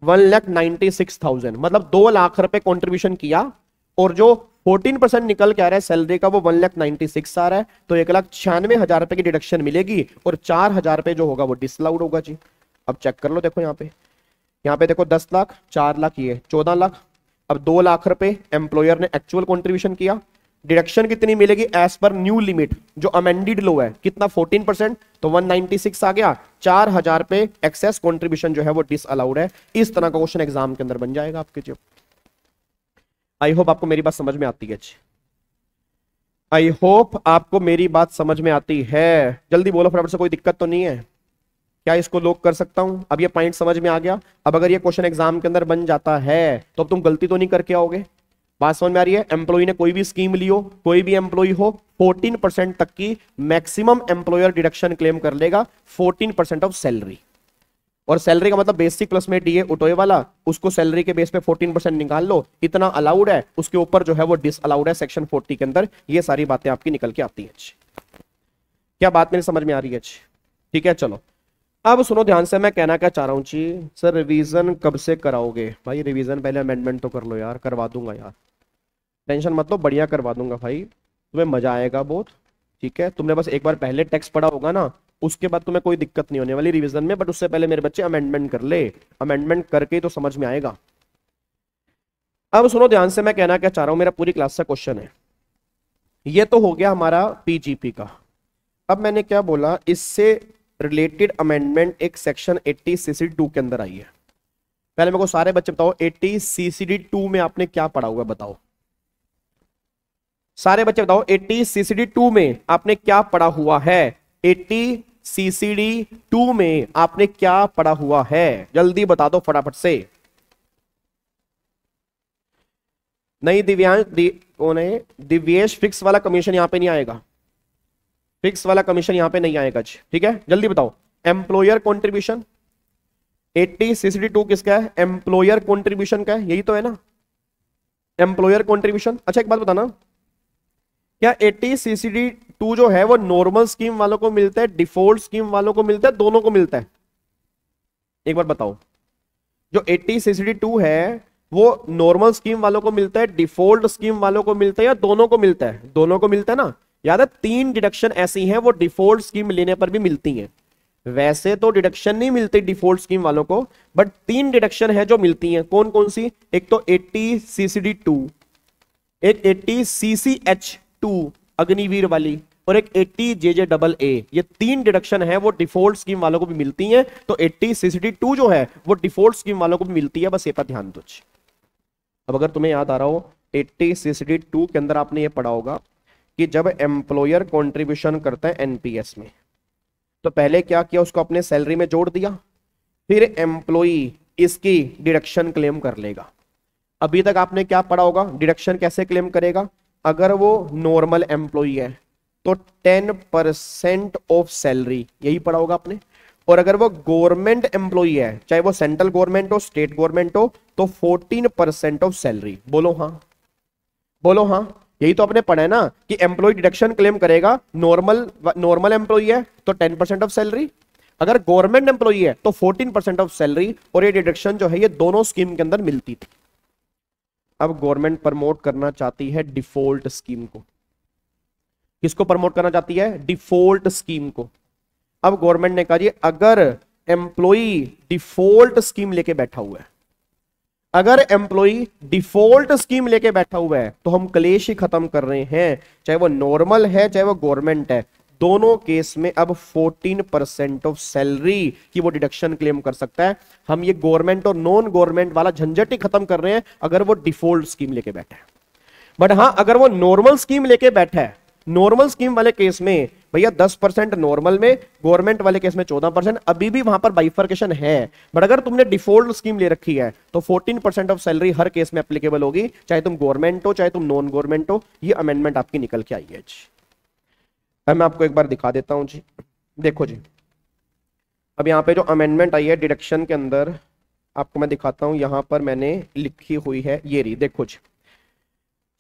1,96,000, मतलब 2 लाख रुपए कंट्रीब्यूशन किया और जो 14% निकल के आ रहा है सैलरी का वो 1,96,000 आ रहा है, तो 1,96,000 रुपए की डिडक्शन मिलेगी और 4,000 रुपए जो होगा वो डिसअलाउड होगा जी। अब चेक कर लो, देखो यहाँ पे देखो 10 लाख, 4 लाख, ये 14 लाख। अब 2 लाख रुपए एम्प्लॉयर ने एक्चुअल कंट्रीब्यूशन किया, डिडक्शन कितनी मिलेगी एज पर न्यू लिमिट जो अमेंडेड लो है, कितना 14%, तो 196 आ गया। 4,000 पे एक्सेस कंट्रीब्यूशन जो है वो डिसअलाउड है। इस तरह का क्वेश्चन एग्जाम के अंदर बन जाएगा आपके जो। आई होप आपको मेरी बात समझ में आती है, आई होप आपको मेरी बात समझ में आती है। जल्दी बोलो फटाफट से, कोई दिक्कत तो नहीं है क्या? इसको लॉक कर सकता हूं? अब ये पॉइंट समझ में आ गया। अब अगर ये क्वेश्चन एग्जाम के अंदर बन जाता है तो अब तुम गलती तो नहीं करके आओगे। बात समझ में आ रही है? एम्प्लॉय ने कोई भी स्कीम ली हो, कोई भी एम्प्लॉय हो, 14% तक की मैक्सिमम एम्प्लॉयर डिडक्शन क्लेम कर लेगा, 14% ऑफ सैलरी। और सैलरी का मतलब बेसिक प्लस में डीए उठोए वाला, उसको सैलरी के बेस पे 14% निकाल लो, इतना अलाउड है, उसके ऊपर जो है वो डिसअलाउड है सेक्शन 40 के अंदर। ये सारी बातें आपकी निकल के आती है। क्या बात मेरी समझ में आ रही है? ठीक है, चलो अब सुनो ध्यान से, मैं कहना क्या चाह रहा हूँ जी। सर रिवीजन कब से कराओगे? भाई रिवीजन पहले अमेंडमेंट तो कर लो यार। करवा दूंगा यार, टेंशन मत लो, बढ़िया करवा दूंगा भाई, तुम्हें मजा आएगा बहुत। ठीक है, तुमने बस एक बार पहले टेक्स्ट पढ़ा होगा ना, उसके बाद तुम्हें कोई दिक्कत नहीं होने वाली रिवीजन में। बट उससे पहले मेरे बच्चे अमेंडमेंट कर ले, अमेंडमेंट करके तो समझ में आएगा। अब सुनो ध्यान से, मैं कहना क्या चाह रहा हूं, मेरा पूरी क्लास का क्वेश्चन है। ये तो हो गया हमारा पीजीपी का। अब मैंने क्या बोला, इससे रिलेटेड अमेंडमेंट एक सेक्शन 80 CCD 2 के अंदर आई है। पहले मेरे को सारे बच्चे बताओ 80 CCD 2 में आपने क्या पढ़ा हुआ है? बताओ सारे बच्चे बताओ 80 CCD 2 में आपने क्या पढ़ा हुआ है? 80 CCD 2 में आपने क्या पढ़ा हुआ है? जल्दी बता दो फटाफट से। नहीं दिव्यांश कौन है? दिव्येश, फिक्स वाला कमीशन यहां पे नहीं आएगा, फिक्स वाला कमीशन यहां पे नहीं आएगा। ठीक है, जल्दी बताओ। एम्प्लॉयर कंट्रीब्यूशन 80 CCD 2 किसका है? एम्प्लॉयर कंट्रीब्यूशन का है, यही तो है ना, एम्प्लॉयर कंट्रीब्यूशन। अच्छा एक बात बताना, क्या 80 CCD 2 जो है वो नॉर्मल स्कीम वालों को मिलता है, डिफॉल्ट स्कीम वालों को मिलता है, दोनों को मिलता है? एक बार बताओ। जो 80 CCD 2 है वो नॉर्मल स्कीम वालों को मिलता है, डिफॉल्ट स्कीम वालों को मिलता है, या दोनों को मिलता है? दोनों को मिलता है ना। याद है 3 डिडक्शन ऐसी हैं वो डिफॉल्ट स्कीम लेने पर भी मिलती हैं। वैसे तो डिडक्शन नहीं मिलती डिफॉल्ट स्कीम वालों को, बट 3 डिडक्शन है जो मिलती हैं। कौन कौन सी? एक तो 80 CCD 2, एक 80 CCH2 अग्निवीर वाली, और एक 80 JJAA। ये 3 डिडक्शन है वो डिफॉल्ट स्कीम वालों को भी मिलती हैं। तो 80 CCD 2 जो है वो डिफॉल्ट स्कीम वालों को भी मिलती है, बस ये पर ध्यान दो। अब अगर तुम्हें याद आ रहा हो 80 CCD 2 के अंदर आपने ये पढ़ा होगा कि जब एम्प्लॉयर कंट्रीब्यूशन करता है एनपीएस में, तो पहले क्या किया, उसको अपने सैलरी में जोड़ दिया, फिर एम्प्लॉई इसकी डिडक्शन क्लेम कर लेगा। अभी तक आपने क्या पढ़ा होगा, डिडक्शन कैसे क्लेम करेगा? अगर वो नॉर्मल एम्प्लॉई है तो 10% ऑफ सैलरी, यही पढ़ा होगा आपने। और अगर वो गवर्नमेंट एम्प्लॉई है, चाहे वो सेंट्रल गवर्नमेंट हो, स्टेट गवर्नमेंट हो, तो 14% ऑफ सैलरी। बोलो हाँ, बोलो हाँ, यही तो आपने पढ़ा है ना कि एम्प्लॉय डिडक्शन क्लेम करेगा। नॉर्मल एम्प्लॉय है तो 10% ऑफ सैलरी, अगर गवर्नमेंट एम्प्लॉय है तो 14% ऑफ सैलरी। और ये डिडक्शन जो है ये दोनों स्कीम के अंदर मिलती थी। अब गवर्नमेंट प्रमोट करना चाहती है डिफॉल्ट स्कीम को। किसको प्रमोट करना चाहती है? डिफॉल्ट स्कीम को। अब गवर्नमेंट ने कहा जी अगर एम्प्लॉय डिफॉल्ट स्कीम लेके बैठा हुआ है, अगर एम्प्लॉय डिफॉल्ट स्कीम लेके बैठा हुआ है, तो हम क्लेश ही खत्म कर रहे हैं, चाहे वो नॉर्मल है चाहे वो गवर्नमेंट है, दोनों केस में अब 14% ऑफ सैलरी की वो डिडक्शन क्लेम कर सकता है। हम ये गवर्नमेंट और नॉन गवर्नमेंट वाला झंझट ही खत्म कर रहे हैं अगर वो डिफॉल्ट स्कीम लेके बैठा है। बट हाँ, अगर वो नॉर्मल स्कीम लेके बैठा है, नॉर्मल स्कीम वाले केस में भैया 10% नॉर्मल में, गवर्नमेंट वाले केस में 14%, अभी भी वहां पर बाइफर्केशन है। बट अगर तुमने डिफॉल्ट स्कीम ले रखी है तो 14% ऑफ सैलरी हर केस में एप्लीकेबल होगी, चाहे तुम गवर्नमेंट हो चाहे तुम नॉन गवर्नमेंट हो। ये अमेंडमेंट आपकी निकल के आई है जी। अब मैं आपको एक बार दिखा देता हूं जी। देखो जी, अब यहाँ पे जो अमेंडमेंट आई है डिडक्शन के अंदर, आपको मैं दिखाता हूं। यहां पर मैंने लिखी हुई है, ये रही, देखो जी।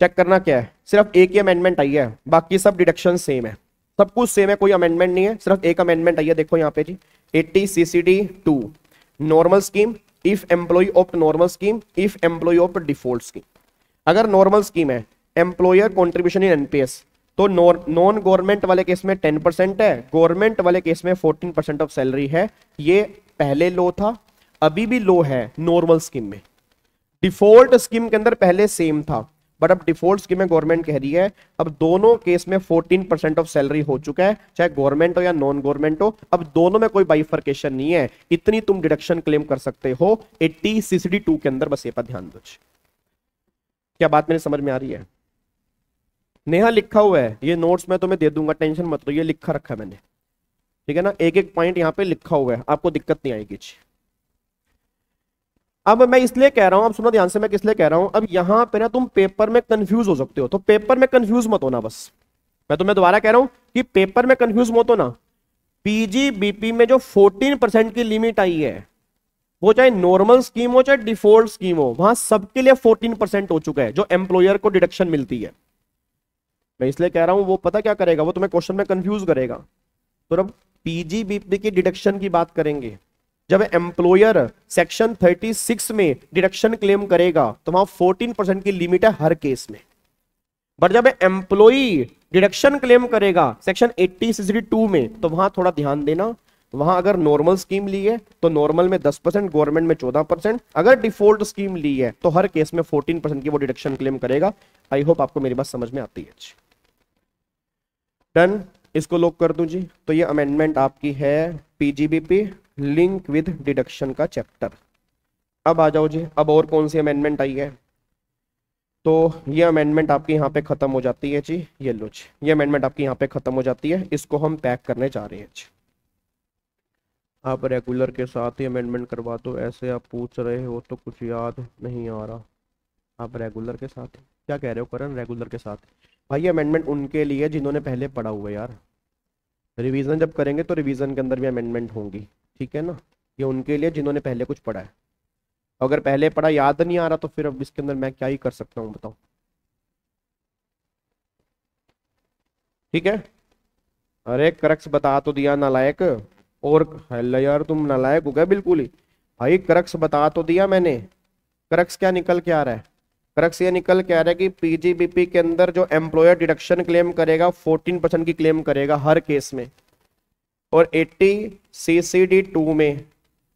चेक करना क्या है, सिर्फ एक ही अमेंडमेंट आई है, बाकी सब डिडक्शन सेम है, सब कुछ सेम है, कोई अमेंडमेंट नहीं है, सिर्फ एक अमेंडमेंट आई है। देखो यहाँ पे जी 80 CCD 2 normal scheme if employee opt normal scheme, if employee opt default scheme. अगर नॉर्मल स्कीम है, एम्प्लॉयर कॉन्ट्रीब्यूशन इन एनपीएस, तो नॉन गवर्नमेंट वाले केस में 10% है, गवर्नमेंट वाले केस में 14% ऑफ सैलरी है। ये पहले लो था, अभी भी लो है नॉर्मल स्कीम में। डिफॉल्ट स्कीम के अंदर पहले सेम था, बट अब डिफॉल्ट स्कीम में गवर्नमेंट कह रही है अब दोनों केस में 14% ऑफ सैलरी हो चुका है, चाहे गवर्नमेंट हो या नॉन गवर्नमेंट हो। अब दोनों में कोई बाइफर्केशन नहीं है, इतनी तुम डिडक्शन क्लेम कर सकते हो 80 CCD 2 के अंदर। बस ये पर ध्यान दो। क्या बात मेरे समझ में आ रही है? नेहा लिखा हुआ है, ये नोट्स में तुम्हें दे दूंगा, टेंशन मत लो, ये लिखा रखा है मैंने, ठीक है ना, एक एक पॉइंट यहाँ पे लिखा हुआ है, आपको दिक्कत नहीं आएगी। अब मैं इसलिए कह रहा हूं, अब सुनो ध्यान से मैं किस लिए कह रहा हूं, अब यहां पे ना तुम पेपर में कंफ्यूज हो सकते हो, तो पेपर में कंफ्यूज मत होना। बस मैं तुम्हें दोबारा कह रहा हूं कि पेपर में कंफ्यूज मत होना। पीजीबीपी में जो 14% की लिमिट आई है, वो चाहे नॉर्मल स्कीम हो चाहे डिफॉल्ट स्कीम हो, वहां सबके लिए 14% हो चुका है जो एम्प्लॉयर को डिडक्शन मिलती है। मैं इसलिए कह रहा हूं, वो पता क्या करेगा, वो तुम्हें क्वेश्चन में कंफ्यूज करेगा। तो अब पीजीबीपी की डिडक्शन की बात करेंगे, जब एम्प्लॉयर सेक्शन 36 में डिडक्शन क्लेम करेगा तो वहां 14% की लिमिट है हर केस में। बट जब एम्प्लॉई डिडक्शन क्लेम करेगा सेक्शन 80 CCD 2 में, तो वहां थोड़ा ध्यान देना, वहां अगर नॉर्मल स्कीम ली है तो नॉर्मल में 10%, गवर्नमेंट में 14%, अगर डिफॉल्ट स्कीम ली है तो हर केस में 14% की वो डिडक्शन क्लेम करेगा। आई होप आपको मेरी बात समझ में आती है। डन, इसको लॉक कर दूं जी। तो ये अमेंडमेंट आपकी है पीजीबीपी लिंक विद डिडक्शन का चैप्टर। अब आ जाओ जी, अब और कौन सी अमेंडमेंट आई है? तो ये अमेंडमेंट आपकी यहाँ पे खत्म हो जाती है जी, ये लो जी, ये अमेंडमेंट आपकी यहाँ पे खत्म हो जाती है, इसको हम पैक करने जा रहे हैं जी। आप रेगुलर के साथ ही अमेंडमेंट करवा दो, ऐसे आप पूछ रहे हो तो कुछ याद नहीं आ रहा। आप रेगुलर के साथ क्या कह रहे हो करण? रेगुलर के साथ भाई अमेंडमेंट उनके लिए जिन्होंने पहले पढ़ा हुआ है यार, रिवीजन जब करेंगे तो रिवीजन के अंदर भी अमेंडमेंट होंगी, ठीक है ना। ये उनके लिए जिन्होंने पहले कुछ पढ़ा है, अगर पहले पढ़ा याद नहीं आ रहा तो फिर अब इसके अंदर मैं क्या ही कर सकता हूँ बताओ, ठीक है। अरे क्रक्स बता तो दिया नालायक, और हेलो यार तुम नालायक हो गए बिल्कुल ही भाई, क्रक्स बता तो दिया मैंने। क्रक्स क्या निकल के आ रहा है? क्रक्स ये निकल के आ रहा है कि पीजीबीपी के अंदर जो एम्प्लॉयर डिडक्शन क्लेम करेगा 14% की क्लेम करेगा हर केस में, और 80 CCD 2 में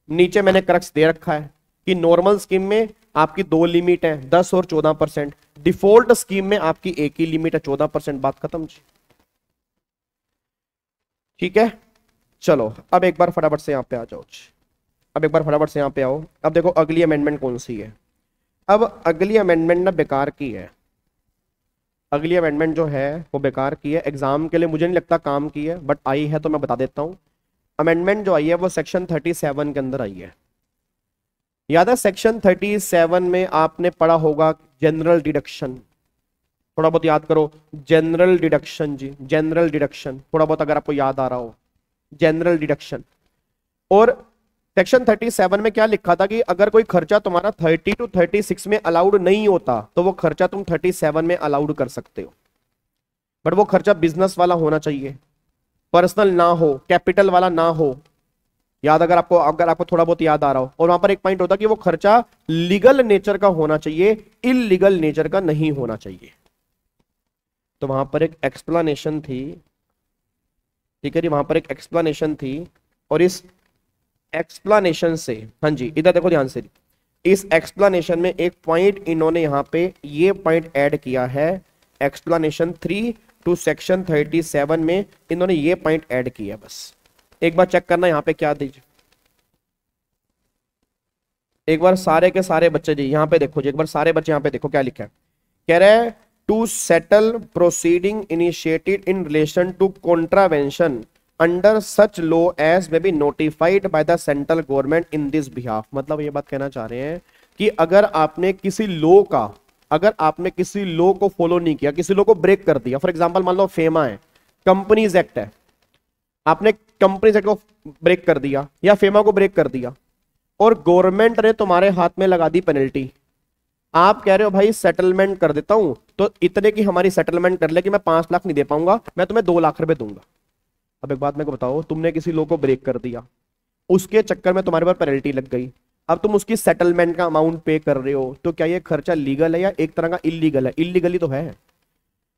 नीचे मैंने क्रक्स दे रखा है कि नॉर्मल स्कीम में आपकी दो लिमिट है 10 और 14%, डिफॉल्ट स्कीम में आपकी एक ही लिमिट है 14%। बात खत्म जी, ठीक है। चलो अब एक बार फटाफट से यहाँ पे आ जाओ, अब एक बार फटाफट से यहाँ पे आओ। अब देखो अगली अमेंडमेंट कौन सी है। अब अगली अमेंडमेंट ना बेकार की है, अगली अमेंडमेंट जो है वो बेकार की है, एग्जाम के लिए मुझे नहीं लगता काम की है, बट आई है तो मैं बता देता हूं। अमेंडमेंट जो आई है वो सेक्शन 37 के अंदर आई है। याद है सेक्शन 37 में आपने पढ़ा होगा जनरल डिडक्शन, थोड़ा बहुत याद करो, जनरल डिडक्शन जी, जनरल डिडक्शन थोड़ा बहुत अगर आपको याद आ रहा हो, जनरल डिडक्शन। और सेक्शन 37 में क्या लिखा था कि अगर कोई खर्चा तुम्हारा 30 to 36 में अलाउड नहीं होता तो वो खर्चा तुम 37 में अलाउड कर सकते हो, बट वो खर्चा बिजनेस वाला होना चाहिए, पर्सनल ना हो, कैपिटल वाला ना हो। याद अगर आपको थोड़ा बहुत याद आ रहा हो। और वहां पर एक पॉइंट होता कि वो खर्चा लीगल नेचर का होना चाहिए, इलीगल नेचर का नहीं होना चाहिए। तो वहां पर एक एक्सप्लेनेशन थी, ठीक है जी, वहां पर एक एक्सप्लेनेशन थी, और इस एक्सप्लेनेशन से, हाँ जी इधर देखो ध्यान से, इस एक्सप्लेनेशन में एक पॉइंट इन्होंने यहां पे ये पॉइंट ऐड किया है, एक्सप्लेनेशन 3 टू सेक्शन 37 में इन्होंने ये पॉइंट ऐड किया। बस एक बार चेक करना यहां पे क्या दीजिए, एक बार सारे के सारे बच्चे जी यहां पे देखो जी, एक बार सारे बच्चे यहां पे देखो क्या लिखा है। कह रहा है to settle proceeding initiated in relation to contravention under such law as may be notified by the central government in this behalf. मतलब ये बात कहना चाह रहे हैं कि अगर आपने किसी लॉ का, अगर आपने किसी लॉ को फॉलो नहीं किया, किसी लॉ को ब्रेक कर दिया, फॉर एग्जांपल मान लो फेमा है, कंपनीज एक्ट है, आपने कंपनीज एक्ट को ब्रेक कर दिया या फेमा को ब्रेक कर दिया, और गवर्नमेंट ने तुम्हारे हाथ में लगा दी पेनल्टी, आप कह रहे हो भाई सेटलमेंट कर देता हूं, तो इतने की हमारी सेटलमेंट कर ले कि मैं 5 लाख नहीं दे पाऊंगा, मैं तुम्हें 2 लाख रुपए दूंगा। अब एक बात मेरे को बताओ, तुमने किसी लॉ को ब्रेक कर दिया, उसके चक्कर में तुम्हारे पर पेनल्टी लग गई, अब तुम उसकी सेटलमेंट का अमाउंट पे कर रहे हो, तो क्या ये खर्चा लीगल है या एक तरह का इलीगल है? इलीगली तो है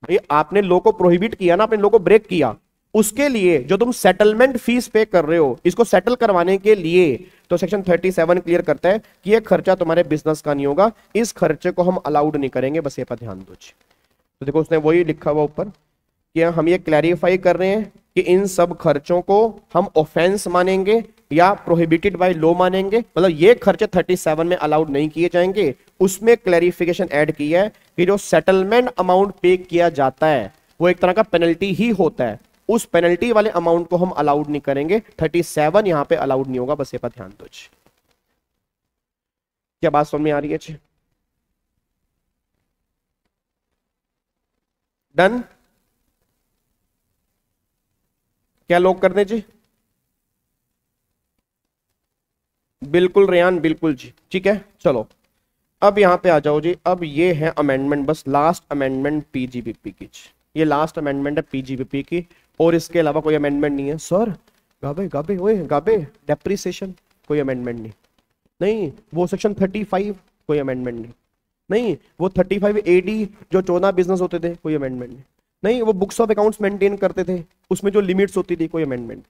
भाई, आपने लॉ को प्रोहिबिट किया ना, आपने लॉ को ब्रेक किया। उसके लिए जो तुम सेटलमेंट फीस पे कर रहे हो, इसको सेटल करवाने के लिए, तो सेक्शन 37 क्लियर करता है कि ये खर्चा तुम्हारे बिजनेस का नहीं होगा, इस खर्चे को हम अलाउड नहीं करेंगे, बस ये पर ध्यान दो। तो देखो उसने वही लिखा हुआ ऊपर कि हम ये क्लैरिफाई कर रहे हैं कि इन सब खर्चों को हम ऑफेंस मानेंगे या प्रोहिबिटेड बाय लॉ मानेंगे, मतलब ये खर्चे 37 में अलाउड नहीं किए जाएंगे। उसमें क्लैरिफिकेशन ऐड की है कि जो सेटलमेंट अमाउंट पे किया जाता है वो एक तरह का पेनल्टी ही होता है, उस पेनल्टी वाले अमाउंट को हम अलाउड नहीं करेंगे। 37 यहां पे अलाउड नहीं होगा, बस ये पर ध्यान दो। क्या बात समझ में आ रही है? डन? क्या लोग कर दें जी? बिल्कुल रेयान, बिल्कुल जी, ठीक है। चलो अब यहां पे आ जाओ जी। अब ये है अमेंडमेंट, बस लास्ट अमेंडमेंट पीजीबीपी की, ये लास्ट अमेंडमेंट है पीजीबीपी की, और इसके अलावा कोई अमेंडमेंट नहीं है। सर गाबे गाबे ओए गाबे, डेप्रिसिएशन कोई अमेंडमेंट नहीं, नहीं वो सेक्शन 35 कोई अमेंडमेंट नहीं, नहीं वो 35 AD जो 14 बिजनेस होते थे कोई अमेंडमेंट नहीं, नहीं वो बुक्स ऑफ अकाउंट्स मेंटेन करते थे उसमें जो लिमिट्स होती थी कोई अमेंडमेंट,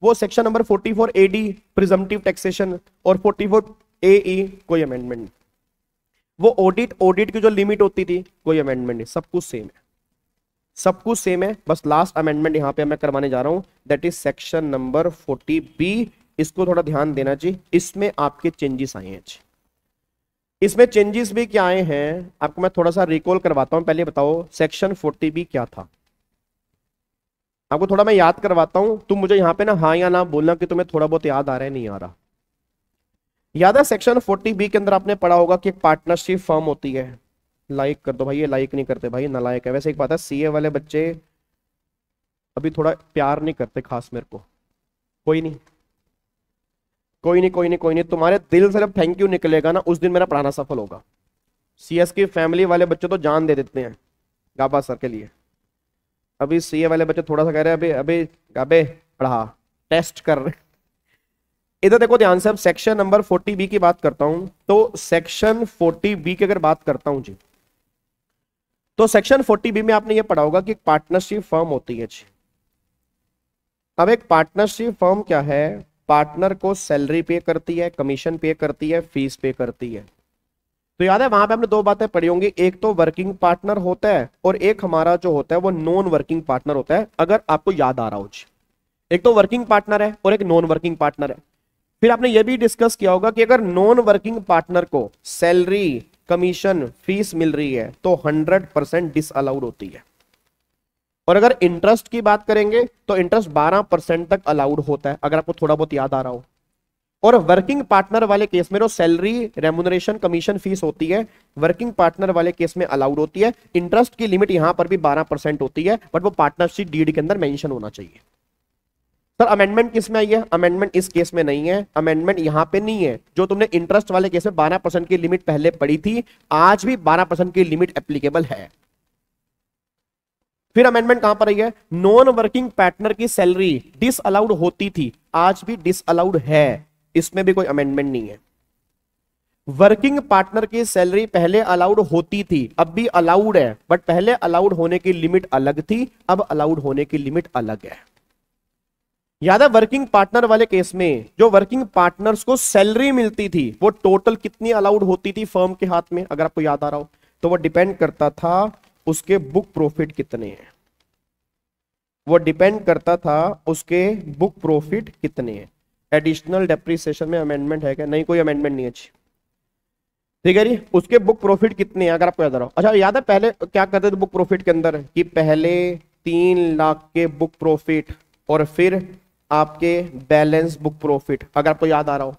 वो section number 44 AD presumptive taxation और 44 AE कोई अमेंडमेंट नहीं, वो ऑडिट की जो लिमिट होती थी कोई अमेंडमेंट नहीं, सब कुछ सेम है, सब कुछ सेम है। बस लास्ट अमेंडमेंट यहां पे मैं करवाने जा रहा हूं, that is section number 40B। इसको थोड़ा ध्यान देना जी, इसमें आपके चेंजेस आए हैं जी। इसमें चेंजेस भी क्या आए हैं आपको मैं थोड़ा सा रिकॉल करवाता हूं। पहले बताओ सेक्शन 40B क्या था, आपको थोड़ा मैं याद करवाता हूं। तुम मुझे यहां पे ना हाँ या ना बोलना कि तुम्हें थोड़ा बहुत याद आ रहा है नहीं आ रहा। याद है सेक्शन 40B के अंदर आपने पढ़ा होगा कि एक पार्टनरशिप फर्म होती है। लाइक कर दो भाई, ये लाइक नहीं करते भाई, नालायक है। वैसे एक बात है, सीए वाले बच्चे अभी थोड़ा प्यार नहीं करते खास मेरे को। कोई नहीं कोई नहीं कोई नहीं कोई नहीं, तुम्हारे दिल से जब थैंक यू निकलेगा ना उस दिन मेरा पढ़ाना सफल होगा। सीएस की फैमिली वाले बच्चे तो जान दे देते हैं गाबा सर के लिए। अभी सीए वाले बच्चे थोड़ा सा कह रहे हैं अभी अभी गाबे पढ़ा, टेस्ट कर रहे। इधर देखो ध्यान से, अब सेक्शन नंबर 40B की बात करता हूं। तो सेक्शन 40B की अगर बात करता हूं जी, तो सेक्शन 40B में आपने ये पढ़ा होगा कि एक पार्टनरशिप फर्म होती है जी। अब एक पार्टनरशिप फर्म क्या है, पार्टनर को सैलरी पे करती है, कमीशन पे करती है, फीस पे करती है। तो याद है वहां पे हमने दो बातें पढ़ी होंगी, एक तो वर्किंग पार्टनर होता है और एक हमारा जो होता है वो नॉन वर्किंग पार्टनर होता है, अगर आपको याद आ रहा हो जी। एक तो वर्किंग पार्टनर है और एक नॉन वर्किंग पार्टनर है। फिर आपने ये भी डिस्कस किया होगा कि अगर नॉन वर्किंग पार्टनर को सैलरी, कमीशन, फीस मिल रही है तो 100% डिसअलाउड होती है, और अगर इंटरेस्ट की बात करेंगे तो इंटरेस्ट 12% तक अलाउड होता है, अगर आपको थोड़ा बहुत याद आ रहा हो। और वर्किंग पार्टनर वाले केस में जो सैलरी, रेम्यूनरेशन, कमीशन, फीस होती है, वर्किंग पार्टनर वाले केस में अलाउड होती है। इंटरेस्ट की लिमिट यहां पर भी 12% होती है, बट वो पार्टनरशिप डीड के अंदर मेंशन होना चाहिए। सर अमेंडमेंट किस में आई है? अमेंडमेंट इस केस में नहीं है, अमेंडमेंट यहां पे नहीं है। जो तुमने इंटरेस्ट वाले केस में 12% की लिमिट पहले पढ़ी थी, आज भी 12% की लिमिट एप्लीकेबल है। फिर अमेंडमेंट कहां पर आई है? नॉन वर्किंग पार्टनर की सैलरी डिसअलाउड होती थी, आज भी डिसअलाउड है, इसमें भी कोई अमेंडमेंट नहीं है। वर्किंग पार्टनर की सैलरी पहले अलाउड होती थी, अब भी अलाउड है, बट पहले अलाउड होने की लिमिट अलग थी, अब अलाउड होने की लिमिट अलग है। याद है वर्किंग पार्टनर वाले केस में जो वर्किंग पार्टनर्स को सैलरी मिलती थी वो टोटल कितनी अलाउड होती थी फर्म के हाथ में, अगर आपको याद आ रहा हो तो वो डिपेंड करता था उसके बुक प्रॉफिट कितने हैं, वो डिपेंड करता था उसके बुक प्रॉफिट कितने हैं। एडिशनल डेप्रिसिएशन में अमेंडमेंट है क्या? नहीं, कोई अमेंडमेंट नहीं है। ठीक है जी, उसके बुक प्रॉफिट कितने हैं अगर आपको याद आ रहा हो। अच्छा याद है पहले क्या करते थे बुक प्रॉफिट के अंदर, कि पहले 3 लाख के बुक प्रॉफिट और फिर आपके बैलेंस बुक प्रॉफिट, अगर आपको याद आ रहा हो।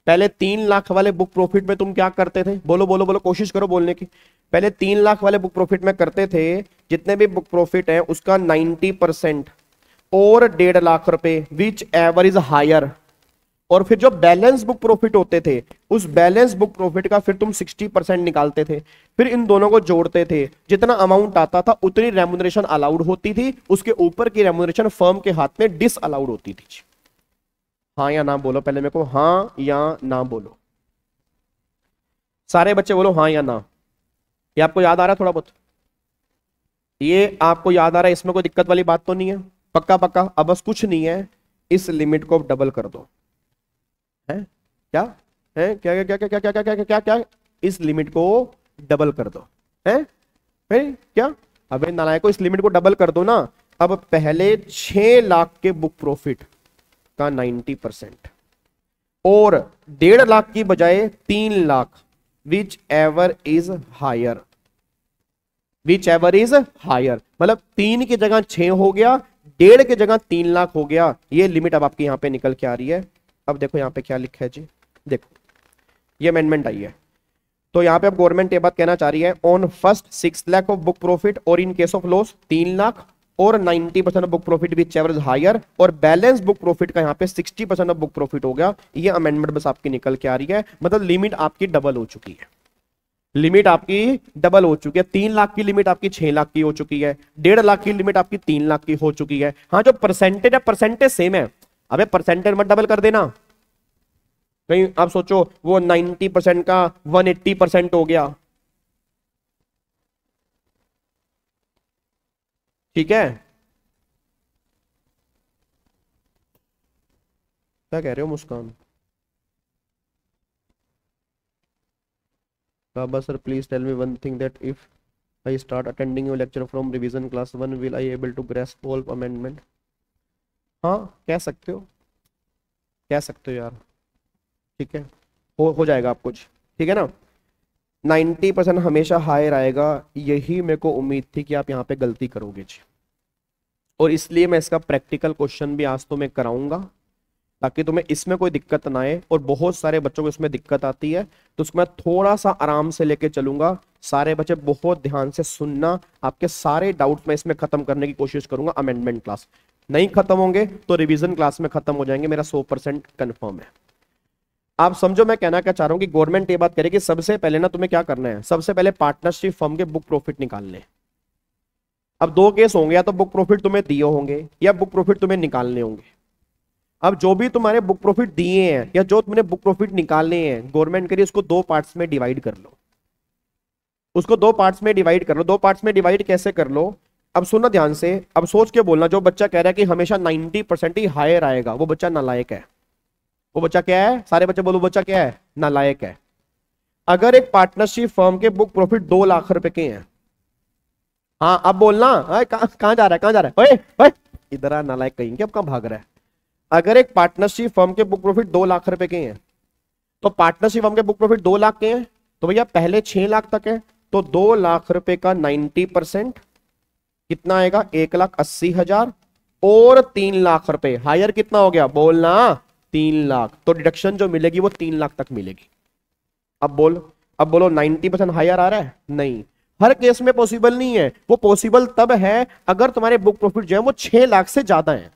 पहले 3 लाख वाले बुक प्रॉफिट में तुम क्या करते थे? बोलो बोलो बोलो, कोशिश करो बोलने की। पहले 3 लाख वाले बुक प्रॉफिट में करते थे जितने भी बुक प्रॉफिट है उसका 90% और 1.5 लाख रुपए विच एवरेज हायर, और फिर जो बैलेंस बुक प्रॉफिट होते थे उस बैलेंस बुक प्रॉफिट का फिर तुम 60% निकालते थे, फिर इन दोनों को जोड़ते थे, जितना अमाउंट आता था उतनी रेम्यूनरेशन अलाउड होती थी, उसके ऊपर की रेम्यूनरेशन फर्म के हाथ में डिसअलाउड होती थी। हाँ या ना बोलो, पहले मेरे को हाँ या ना बोलो। सारे बच्चे बोलो हाँ या ना। ये आपको याद आ रहा है थोड़ा बहुत? ये आपको याद आ रहा है? इसमें कोई दिक्कत वाली बात तो नहीं है? पक्का पक्का? अब बस कुछ नहीं है, इस लिमिट को डबल कर दो। है क्या है? क्या क्या क्या क्या क्या क्या क्या क्या क्या क्या? इस लिमिट को डबल कर दो। है क्या? अबे नालायको, इस लिमिट को डबल कर दो ना। अब पहले 6 लाख के बुक प्रॉफिट का 90% और 1.5 लाख की बजाय 3 lakh, which ever is higher, which ever is higher, मतलब 3 की जगह 6 हो गया, 1.5 की जगह 3 लाख हो गया। ये लिमिट अब आपकी यहां पे निकल के आ रही है। अब देखो यहां पे क्या लिखा है जी, देखो ये अमेंडमेंट आई है। तो यहां पे अब गवर्नमेंट ये बात कहना चाह रही है, on first 6 lakh of book profit और in case of loss 3 lakh और 90% of book profit which ever is higher, और बैलेंस बुक प्रॉफिट का यहां पे 60% ऑफ बुक प्रॉफिट हो गया। ये अमेंडमेंट बस आपकी निकल के आ रही है, मतलब लिमिट आपकी डबल हो चुकी है। लिमिट आपकी डबल हो चुकी है। 3 लाख की लिमिट आपकी 6 लाख की हो चुकी है, 1.5 लाख की लिमिट आपकी 3 लाख की हो चुकी है। हाँ, जो परसेंटेज है परसेंटेज सेम है। अबे परसेंटेज मत डबल कर देना, कहीं आप सोचो वो 90% का 180% हो गया। ठीक है, क्या कह रहे हो Muskan? Baba sir please tell me one thing, that if I start attending your lecture from revision class 1 will I able to grasp all amendment? हाँ कह सकते हो, कह सकते हो यार। ठीक है, हो जाएगा आप कुछ। ठीक है ना, 90% हमेशा हायर आएगा। यही मेरे को उम्मीद थी कि आप यहाँ पे गलती करोगे जी, और इसलिए मैं इसका प्रैक्टिकल क्वेश्चन भी आज तो मैं कराऊंगा ताकि तुम्हें इसमें कोई दिक्कत ना आए। और बहुत सारे बच्चों को इसमें दिक्कत आती है, तो उसको मैं थोड़ा सा आराम से लेके चलूंगा। सारे बच्चे बहुत ध्यान से सुनना, आपके सारे डाउट्स मैं इसमें खत्म करने की कोशिश करूंगा। अमेंडमेंट क्लास नहीं खत्म होंगे तो रिवीजन क्लास में खत्म हो जाएंगे, मेरा 100% कंफर्म है। आप समझो मैं कहना क्या चाह रहा हूं कि गवर्नमेंट ये बात करे कि सबसे पहले ना तुम्हें क्या करना है, सबसे पहले पार्टनरशिप फर्म के बुक प्रॉफिट निकालने। अब 2 केस होंगे, या तो बुक प्रॉफिट तुम्हें दिए होंगे या बुक प्रॉफिट तुम्हें निकालने होंगे। अब जो भी तुम्हारे बुक प्रॉफिट दिए हैं या जो तुमने बुक प्रॉफिट निकालने हैं, गवर्नमेंट करिए उसको 2 पार्ट्स में डिवाइड कर लो। उसको 2 पार्ट्स में डिवाइड कर लो। 2 पार्ट्स में डिवाइड कैसे कर लो? अब सुनना ध्यान से, अब सोच के बोलना। जो बच्चा कह रहा है कि हमेशा 90% ही हायर आएगा, वो बच्चा नालायक है। वो बच्चा क्या है? सारे बच्चे बोलो, बच्चा क्या है? नालायक है। अगर एक पार्टनरशिप फर्म के बुक प्रॉफिट 2 लाख रुपए के हैं, हाँ अब बोलना, कहां जा रहा है, कहां जा रहा है? ओए इधर आ नालायक कहीं के, अब कहां भाग रहा है? अगर एक पार्टनरशिप फर्म के बुक प्रॉफिट 2 लाख रुपए के हैं, तो पार्टनरशिप फर्म के बुक प्रॉफिट 2 लाख के हैं, तो भैया पहले 6 लाख तक है, तो 2 लाख रुपए का 90% कितना आएगा? 1,80,000 और 3 लाख रुपए हायर कितना हो गया? बोलना 3 लाख। तो डिडक्शन जो मिलेगी वो 3 लाख तक मिलेगी। अब बोलो 90% हायर आ रहा है? नहीं, हर केस में पॉसिबल नहीं है। वो पॉसिबल तब है अगर तुम्हारे बुक प्रॉफिट जो है वो 6 लाख से ज्यादा है।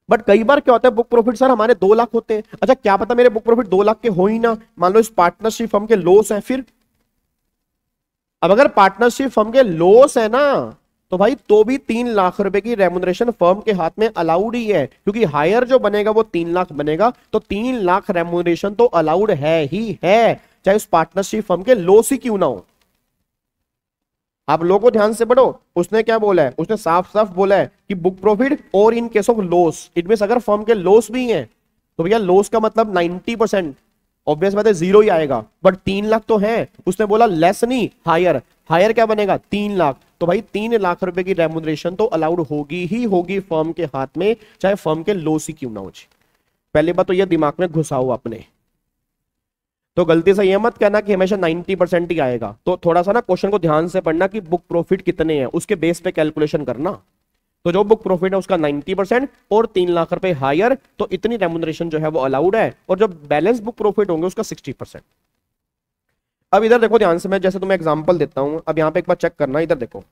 बट कई बार क्या होता है, बुक प्रॉफिट सर हमारे 2 लाख होते हैं। अच्छा क्या पता मेरे बुक प्रॉफिट 2 लाख के हो ही ना, मान लो इस पार्टनरशिप फर्म के लॉस है, फिर अब अगर पार्टनरशिप फर्म के लॉस है ना, तो भाई तो भी 3 लाख रुपए की रेम्युनरेशन फर्म के हाथ में अलाउड ही है, क्योंकि हायर जो बनेगा वो 3 लाख बनेगा, तो 3 लाख रेम्युनरेशन तो अलाउड है ही है, चाहे उस पार्टनरशिप फर्म के लॉस ही क्यों ना हो। आप लोगों को ध्यान से पढ़ो, उसने क्या बोला है? उसने साफ साफ बोला है कि बुक प्रॉफिट और in case of loss, it means अगर फर्म के लॉस भी हैं तो भैया लॉस का मतलब 90% ऑब्वियस बात है 0 ही आएगा, बट 3 लाख तो है। उसने बोला लेस नहीं हायर, हायर क्या बनेगा? 3 लाख। तो भाई 3 लाख रुपए की रेम्युनरेशन तो अलाउड होगी ही होगी फर्म के हाथ में, चाहे फर्म के लॉस ही क्यों ना हो। पहली बात तो यह दिमाग में घुसाओ अपने। तो गलती से ये मत कहना कि हमेशा 90% ही आएगा। तो थोड़ा सा ना क्वेश्चन को ध्यान से पढ़ना कि बुक प्रॉफिट कितने हैं, उसके बेस पे कैलकुलेशन करना। तो जो बुक प्रॉफिट है उसका 90% और 3 लाख रुपए हायर, तो इतनी रेम्युनरेशन जो है वो अलाउड है, और जो बैलेंस बुक प्रॉफिट होंगे उसका 60%। अब इधर देखो ध्यान से, मैं जैसे तुम्हें एग्जांपल देता हूं। अब यहां पे एक बार चेक करना, इधर देखो,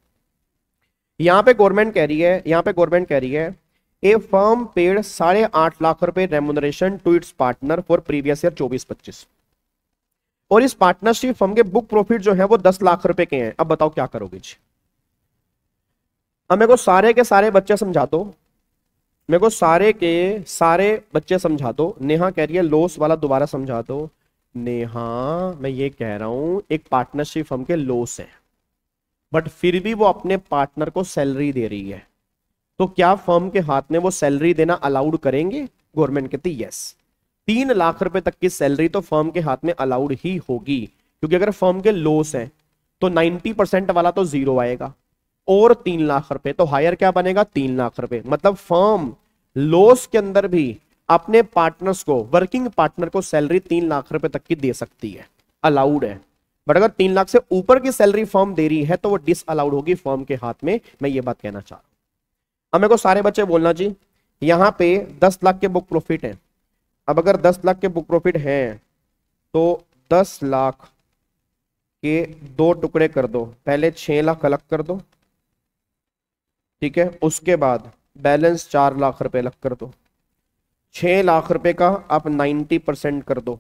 यहां पे गवर्नमेंट कह रही है ए firm paid 8.5 lakh rupees remuneration to its partner for previous year 24-25, और इस पार्टनरशिप फर्म के बुक प्रॉफिट जो है वो 10 लाख रुपए के हैं। अब बताओ क्या करोगे जी? अब मेरे को सारे के सारे बच्चे समझा दो, मेरे को सारे के सारे बच्चे समझा दो। नेहा कह रही है लॉस वाला दोबारा समझा दो। नेहा मैं ये कह रहा हूं एक पार्टनरशिप फर्म के लॉस है, बट फिर भी वो अपने पार्टनर को सैलरी दे रही है, तो क्या फर्म के हाथ में वो सैलरी देना अलाउड करेंगे? गवर्नमेंट कहती है यस, 3 लाख रुपए तक की सैलरी तो फर्म के हाथ में अलाउड ही होगी, क्योंकि अगर फर्म के लॉस है तो 90% वाला तो जीरो आएगा और 3 लाख रुपए तो हायर क्या बनेगा 3 लाख रुपए। मतलब फर्म लॉस के अंदर भी अपने पार्टनर्स को, वर्किंग पार्टनर को सैलरी 3 लाख रुपए तक की दे सकती है, अलाउड है। बट अगर 3 लाख से ऊपर की सैलरी फर्म दे रही है तो वो डिस अलाउड होगी फर्म के हाथ में। मैं ये बात कहना चाह रहा हूं। अब मेरे को सारे बच्चे बोलना जी, यहां पे 10 लाख के बुक प्रॉफिट है। अब अगर 10 लाख के बुक प्रॉफिट है तो 10 लाख के 2 टुकड़े कर दो, पहले 6 लाख अलग कर दो, ठीक है, उसके बाद बैलेंस 4 लाख रुपए अलग कर दो, 6 लाख रुपए का आप 90% कर दो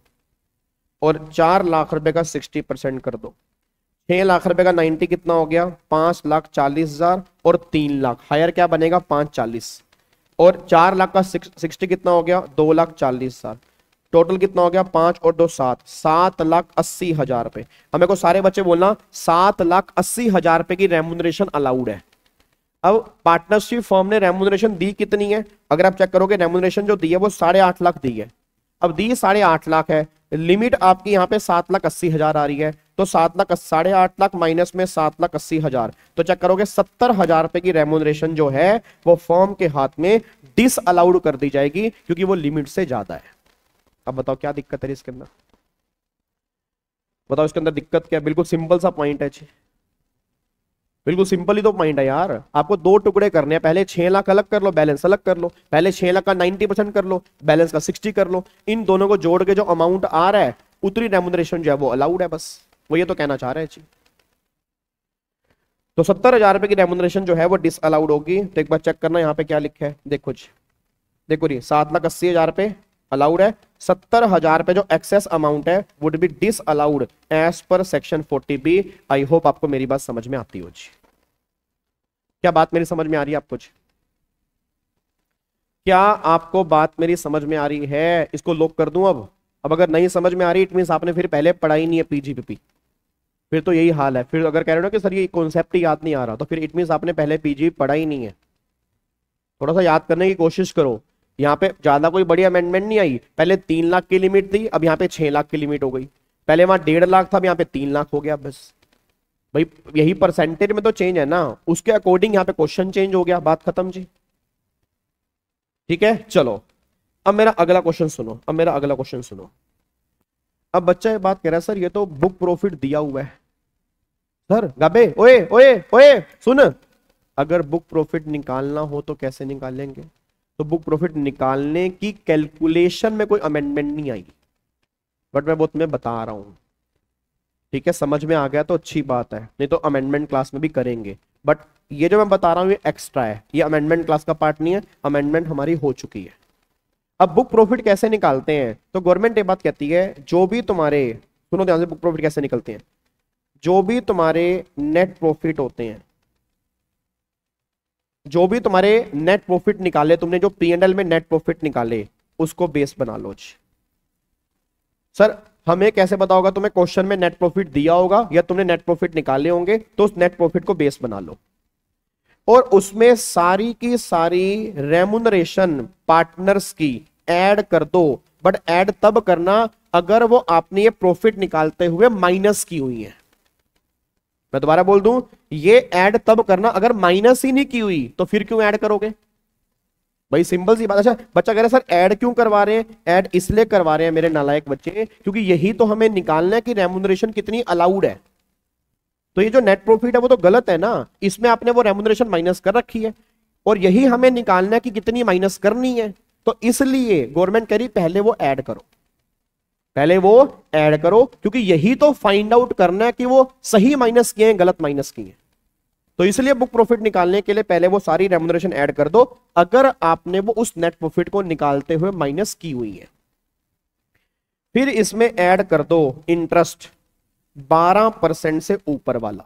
और 4 लाख रुपए का 60% कर दो। 6 लाख रुपए का 90 कितना हो गया 5,40,000 और 3 लाख हायर क्या बनेगा 5,40 और 4 लाख का 60 कितना हो गया 2,40,000, टोटल कितना हो गया 5 और 2 7, 7,80,000 रुपए। अब मेरे को सारे बच्चे बोलना 7,80,000 रुपए की रेम्यूनरेशन अलाउड है। अब पार्टनरशिप फर्म ने रेम्यूनरेशन दी कितनी है? अगर आप चेक करोगे रेम्यूनरेशन जो दी है वो 8.5 लाख दी है। अब दी 8.5 लाख है, लिमिट आपकी यहाँ पे 7,80,000 आ रही है, तो 8.5 लाख माइनस में 7,80,000, तो चेक करोगे 70,000 रुपए की रेम्यूनरेशन जो है वो फर्म के हाथ में डिस अलाउड कर दी जाएगी, क्योंकि वो लिमिट से ज्यादा है। अब बताओ क्या दिक्कत है इसके अंदर? बताओ इसके अंदर दिक्कत क्या है? बिल्कुल सिंपल सा पॉइंट है जी, बिल्कुल सिंपल ही तो पॉइंट है यार। आपको 2 टुकड़े करने हैं, पहले 6 लाख अलग कर लो, बैलेंस अलग कर लो, पहले 6 लाख का 90% कर लो, बैलेंस का 60 कर लो, इन दोनों को जोड़ के जो अमाउंट आ रहा है उतनी रेम्यूनरेशन जो है वो अलाउड है, बस वो ये तो कहना चाह रहे हैं जी। तो 70,000 रुपए की रेम्यूनरेशन जो है वो डिस अलाउड होगी। तो एक बार चेक करना यहाँ पे क्या लिखा है, देखो जी, देखो जी 7,80,000 रुपए अलाउड है, 70,000 रुपए जो एक्सेस अमाउंट है would be disallowed as per section 40B। I hope आपको मेरी बात समझ में आती हो जी। क्या बात मेरी समझ में आ रही है आपको? क्या आपको बात मेरी समझ में आ रही है? इसको लॉक कर दूं अब अगर नहीं समझ में आ रही इट मींस आपने फिर पहले पढ़ाई नहीं है पीजीपीपी, फिर तो यही हाल है। फिर अगर कह रहे हो ना कि सर ये कॉन्सेप्ट ही याद नहीं आ रहा, तो फिर इट मींस आपने पहले पीजी पढ़ा ही नहीं है। थोड़ा सा याद करने की कोशिश करो। यहाँ पे ज्यादा कोई बड़ी अमेंडमेंट नहीं आई, पहले 3 लाख की लिमिट थी, अब यहाँ पे 6 लाख की लिमिट हो गई। पहले वहां 1.5 लाख था, अब यहाँ पे 3 लाख हो गया, बस भाई यही परसेंटेज में तो चेंज है ना, उसके अकॉर्डिंग यहाँ पे क्वेश्चन चेंज हो गया, बात खत्म जी। ठीक है, चलो अब मेरा अगला क्वेश्चन सुनो। अब बच्चा ये बात कह रहा है सर ये तो बुक प्रॉफिट दिया हुआ है। सर गाबे ओए ओए ओए सुन, अगर बुक प्रॉफिट निकालना हो तो कैसे निकालेंगे? तो बुक प्रॉफिट निकालने की कैलकुलेशन में कोई अमेंडमेंट नहीं आई, बट मैं वो तुम्हें बता रहा हूं, ठीक है? समझ में आ गया तो अच्छी बात है, नहीं तो अमेंडमेंट क्लास में भी करेंगे। बट ये जो मैं बता रहा हूं ये एक्स्ट्रा है, ये अमेंडमेंट क्लास का पार्ट नहीं है, अमेंडमेंट हमारी हो चुकी है। अब बुक प्रॉफिट कैसे निकालते हैं? तो गवर्नमेंट ये बात कहती है जो भी तुम्हारे, सुनो ध्यान से, बुक प्रॉफिट कैसे निकलते हैं, जो भी तुम्हारे नेट प्रॉफिट होते हैं, जो भी तुम्हारे नेट प्रॉफिट निकाले तुमने, जो P&L में नेट प्रॉफिट निकाले उसको बेस बना लो जी। सर हमें कैसे पता होगा? तुम्हें क्वेश्चन में नेट प्रॉफिट दिया होगा या तुमने नेट प्रॉफिट निकाले होंगे, तो उस नेट प्रॉफिट को बेस बना लो और उसमें सारी की सारी रेम्यूनरेशन पार्टनर्स की ऐड कर दो। बट ऐड तब करना अगर वो आपने ये प्रॉफिट निकालते हुए माइनस की हुई है। मैं दोबारा बोल दूं, ये ऐड तब करना अगर माइनस ही नहीं की हुई, तो फिर क्यों ऐड करोगे भाई? सिंपल सी बात। अच्छा बच्चा कह रहा है सर ऐड क्यों करवा रहे हैं? ऐड इसलिए करवा रहे हैं मेरे नालायक बच्चे, क्योंकि यही तो हमें निकालना है कि रेम्यूनरेशन कितनी अलाउड है। तो ये जो नेट प्रॉफिट है वो तो गलत है ना, इसमें आपने वो रेम्यूनरेशन माइनस कर रखी है और यही हमें निकालना है कि कितनी माइनस करनी है। तो इसलिए गवर्नमेंट कह रही पहले वो ऐड करो, पहले वो ऐड करो, क्योंकि यही तो फाइंड आउट करना है कि वो सही माइनस किए हैं गलत माइनस किए हैं। तो इसलिए बुक प्रॉफिट निकालने के लिए पहले वो सारी रेम्यूनरेशन ऐड कर दो अगर आपने वो उस नेट प्रॉफिट को निकालते हुए माइनस की हुई है। फिर इसमें ऐड कर दो इंटरेस्ट 12% से ऊपर वाला।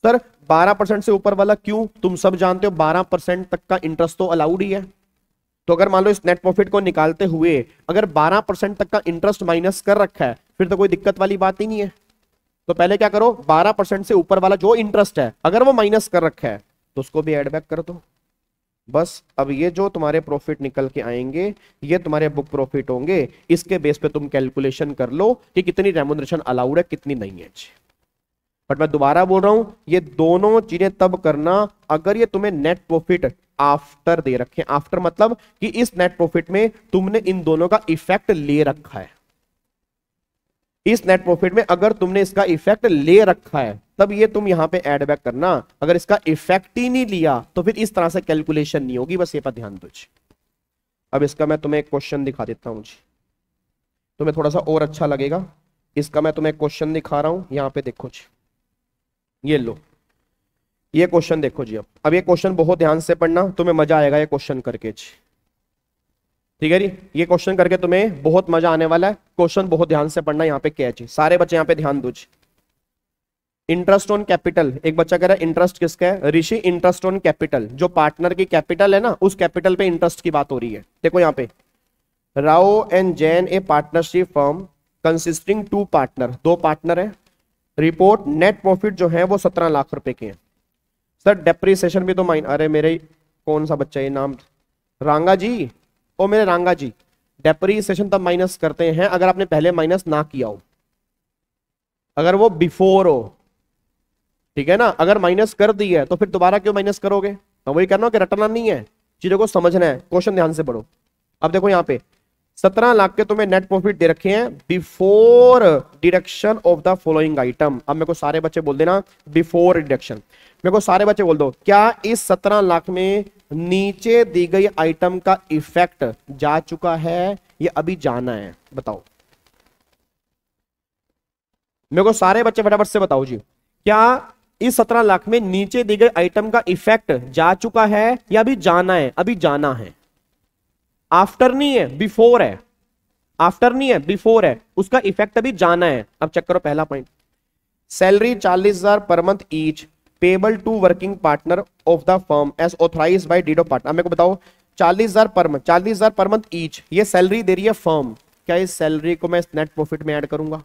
सर 12% से ऊपर वाला क्यों? तुम सब जानते हो 12% तक का इंटरेस्ट तो अलाउड ही है। तो अगर मान लो इस नेट प्रॉफिट को निकालते हुए अगर 12% तक का इंटरेस्ट माइनस कर रखा है, फिर तो कोई दिक्कत वाली बात ही नहीं है। तो पहले क्या करो, 12% से ऊपर वाला जो इंटरेस्ट है अगर वो माइनस कर रखा है तो उसको भी ऐड बैक कर दो। बस अब ये जो तुम्हारे प्रॉफिट निकल के आएंगे ये तुम्हारे बुक प्रॉफिट होंगे, इसके बेस पे तुम कैलकुलेशन कर लो कि कितनी रेम्युनरेशन अलाउड है कितनी नहीं है। बट मैं दोबारा बोल रहा हूं, ये दोनों चीजें तब करना अगर ये तुम्हें नेट प्रॉफिट आफ्टर दे रखे। आफ्टर मतलब कि इस नेट प्रॉफिट में तुमने इन दोनों का इफेक्ट ले रखा है। इस नेट प्रॉफिट में अगर तुमने इसका इफेक्ट ले रखा है तब ये तुम यहां पे ऐड बैक करना। अगर इसका इफेक्ट ही नहीं लिया तो फिर इस तरह से कैलकुलेशन नहीं होगी। बस ये पर ध्यान दो जी। अब इसका मैं तुम्हें एक क्वेश्चन दिखा देता हूं जी, तुम्हें थोड़ा सा और अच्छा लगेगा। इसका मैं तुम्हें क्वेश्चन दिखा रहा हूं, यहां पे देखो जी, ये लो ये क्वेश्चन देखो जी। अब ये क्वेश्चन बहुत ध्यान से पढ़ना, तुम्हें मजा आएगा ये क्वेश्चन करके जी। ठीक है जी, ये क्वेश्चन करके तुम्हें बहुत मजा आने वाला है। क्वेश्चन बहुत ध्यान से पढ़ना, यहाँ पे क्या है जी, सारे बच्चे यहाँ पे ध्यान दो जी। इंटरेस्ट ऑन कैपिटल, एक बच्चा कह रहा है इंटरेस्ट किसका है, ऋषि इंटरेस्ट ऑन कैपिटल, जो पार्टनर की कैपिटल है ना उस कैपिटल पे इंटरेस्ट की बात हो रही है। देखो यहाँ पे, Rao and Jain A partnership firm consisting 2 partner, 2 partner है। रिपोर्ट नेट प्रॉफिट जो है वो 17 लाख रुपए के हैं। सर डेप्रिसिएशन भी तो अरे मेरे कौन सा बच्चा ये नाम, रांगा जी, ओ मेरे रांगा जी, डेप्रिसिएशन तब माइनस करते हैं अगर आपने पहले माइनस ना किया हो, अगर वो बिफोर हो। ठीक है ना, अगर माइनस कर दी है तो फिर दोबारा क्यों माइनस करोगे। मैं वही करना कि रटना नहीं है, चीजों को समझना है। क्वेश्चन ध्यान से पढ़ो। अब देखो यहाँ पे 17 लाख के तुम्हें नेट प्रॉफिट दे रखे हैं before deduction of the following item. अब मेरे को सारे बच्चे बोल देना बिफोर डिडक्शन, मेरे को सारे बच्चे बोल दो, क्या इस 17 लाख में नीचे दी गई आइटम का इफेक्ट जा चुका है या अभी जाना है, बताओ। मेरे को सारे बच्चे फटाफट से बताओ जी, क्या इस 17 लाख में नीचे दी गई आइटम का इफेक्ट जा चुका है या अभी जाना है, अभी जाना है। आफ्टर नहीं है, बिफोर है। आफ्टर नहीं है, बिफोर है, उसका इफेक्ट अभी जाना है। अब चेक करो पहला point, salary 40,000 per month each payable to working partner of the firm as authorised by deed of partner. मेरे को बताओ 40,000 per month, 40,000 per month each, ये सैलरी दे रही है फर्म। क्या इस सैलरी को मैं इस नेट प्रॉफिट में ऐड करूंगा?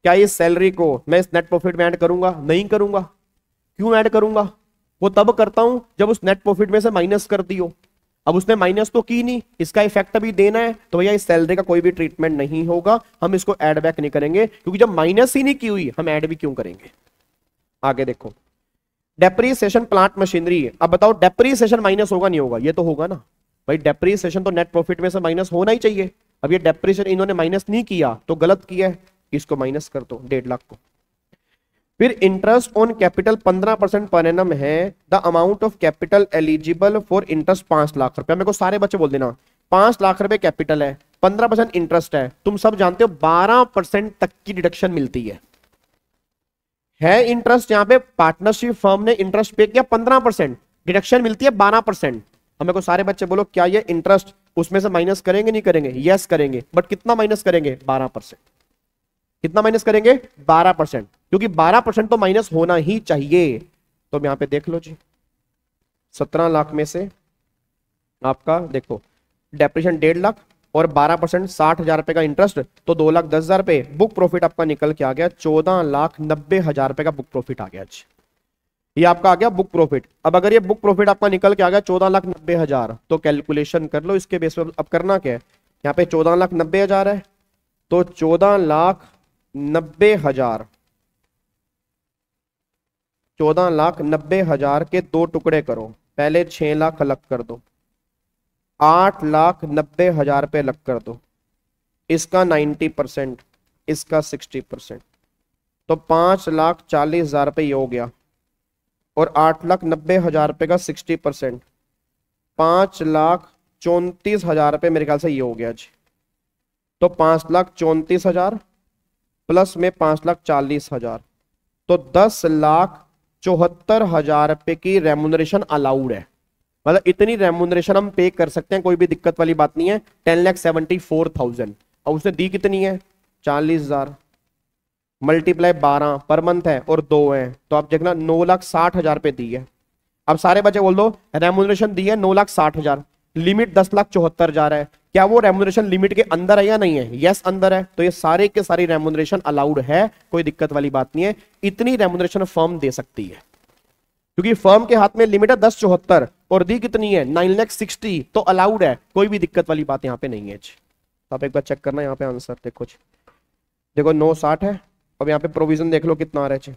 क्या इस सैलरी को मैं इस नेट प्रॉफिट में ऐड करूंगा? नहीं करूंगा। क्यों ऐड करूंगा? वो तब करता हूं जब उस नेट प्रॉफिट में से माइनस कर दियो। अब उसने माइनस तो की नहीं, इसका इफेक्ट अभी देना है, तो भैया इस सैलरी का कोई भी ट्रीटमेंट नहीं होगा, हम इसको ऐड बैक नहीं करेंगे, क्योंकि जब माइनस ही नहीं की हुई हम ऐड भी क्यों करेंगे। आगे देखो, डेप्रीसिएशन प्लांट मशीनरी। अब बताओ डेप्रीसिएशन माइनस होगा नहीं होगा? ये तो होगा ना भाई, डेप्रीसिएशन तो नेट प्रॉफिट में से माइनस होना ही चाहिए। अब ये डेप्रीसिएशन इन्होंने माइनस नहीं किया तो गलत किया है, इसको माइनस कर दो 1.5 लाख को। फिर interest on capital 15% per annum है, the amount of capital eligible for interest 5 lakh रुपया। मेरे को सारे बच्चे बोल देना 5 लाख रुपए कैपिटल है, 15% इंटरेस्ट है। तुम सब जानते हो 12% तक की डिडक्शन मिलती है इंटरेस्ट। यहां पे पार्टनरशिप फर्म ने इंटरेस्ट पे किया 15%, डिडक्शन मिलती है 12%। अब मेरे को सारे बच्चे बोलो, क्या ये इंटरेस्ट उसमें से माइनस करेंगे नहीं करेंगे? यस करेंगे, बट कितना माइनस करेंगे? 12%। कितना माइनस करेंगे? 12%, क्योंकि 12% तो माइनस होना ही चाहिए। तो यहां पे देख लो जी, 17 लाख में से आपका देखो डेप्रिसिएशन 1.5 लाख और 12% 60,000 रुपए का इंटरेस्ट, तो 2,10,000 रुपए। बुक प्रॉफिट आपका निकल के आ गया 14,90,000 रुपए का बुक प्रॉफिट आ गया। ये आपका आ गया बुक प्रॉफिट। अब अगर ये बुक प्रॉफिट आपका निकल के आ गया 14,90,000, तो कैलकुलेशन कर लो इसके बेस पर। अब करना क्या है, यहाँ पे 14,90,000 है, तो 14,90,000 14,90,000 के 2 टुकड़े करो। पहले 6 लाख अलग कर दो, 8,90,000 पे अलग कर दो, इसका 90%, इसका 60%, तो 5,40,000 रुपये ये हो गया। और 8,90,000 रुपये का 60%, 5,34,000 रुपये मेरे ख्याल से ये हो गया जी। तो 5,34,000 प्लस में 5,40,000, तो 10,74,000 रुपये की रेम्युनरेशन अलाउड है। मतलब इतनी रेम्युनरेशन हम पे कर सकते हैं, कोई भी दिक्कत वाली बात नहीं है। 10,74,000 और उसने दी कितनी है? 40,000 मल्टीप्लाई 12 पर मंथ है और 2 है, तो आप देखना 9,60,000 रुपये दी है। अब सारे बच्चे बोल दो रेम्युनरेशन दी है 9,60,000, लिमिट 10,74,000 है, क्या वो रेम्यूनरेशन लिमिट के अंदर है या नहीं है? यस अंदर है, तो ये सारे के सारी रेम्यूनरेशन अलाउड है, कोई दिक्कत वाली बात नहीं है। इतनी रेम्यूनरेशन फर्म दे सकती है क्योंकि फर्म के हाथ में लिमिट है 10,74 और दी कितनी है 9,60,000, तो अलाउड है, कोई भी दिक्कत वाली बात यहाँ पे नहीं है। तो आप एक बार चेक करना यहाँ पे आंसर देखो, देखो 960 है, अब यहाँ पे प्रोविजन देख लो कितना आ रहा है,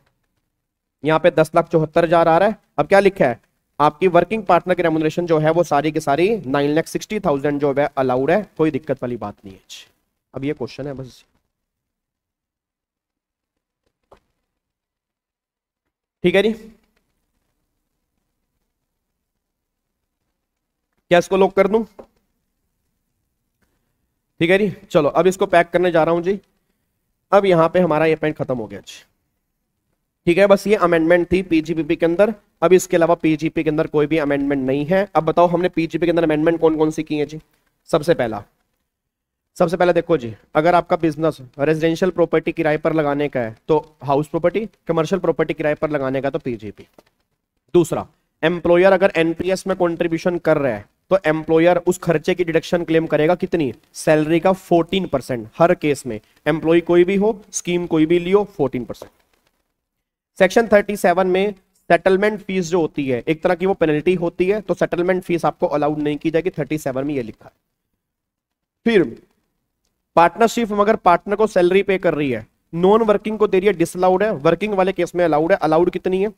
यहाँ पे 10,74,000 आ रहा है। अब क्या लिखा है, आपकी वर्किंग पार्टनर की रेम्यूनरेशन जो है वो सारी की सारी 9,60,000 जो है अलाउड है, कोई दिक्कत वाली बात नहीं है। अब ये क्वेश्चन है बस, ठीक है जी। क्या इसको लॉक कर दूं? ठीक है जी, चलो अब इसको पैक करने जा रहा हूं जी। अब यहां पे हमारा ये पॉइंट खत्म हो गया जी, ठीक है। बस ये अमेंडमेंट थी पीजीपीपी के अंदर, अब इसके अलावा पीजीपी के अंदर कोई भी अमेंडमेंट नहीं है। अब बताओ हमने पीजीपी के अंदर अमेंडमेंट कौन कौन सी की है जी। सबसे पहला देखो जी, अगर आपका बिजनेस रेजिडेंशियल प्रॉपर्टी किराए पर लगाने का है तो हाउस प्रॉपर्टी, कमर्शियल प्रॉपर्टी किराए पर लगाने का तो पीजीपी। दूसरा, एम्प्लॉयर अगर एनपीएस में कंट्रीब्यूशन कर रहा है तो एम्प्लॉयर उस खर्चे की डिडक्शन क्लेम करेगा, कितनी? सैलरी का 14%, हर केस में, एम्प्लॉय कोई भी हो, स्कीम कोई भी लियो, 14%। सेक्शन 37 में सेटलमेंट फीस जो होती है एक तरह की वो पेनल्टी होती है, तो सेटलमेंट फीस आपको अलाउड नहीं की जाएगी, 37 में ये लिखा है। फिर पार्टनरशिप अगर पार्टनर को सैलरी पे कर रही है, नॉन वर्किंग को दे रही है, डिसअलाउड है, वर्किंग वाले केस में अलाउड है। अलाउड कितनी है?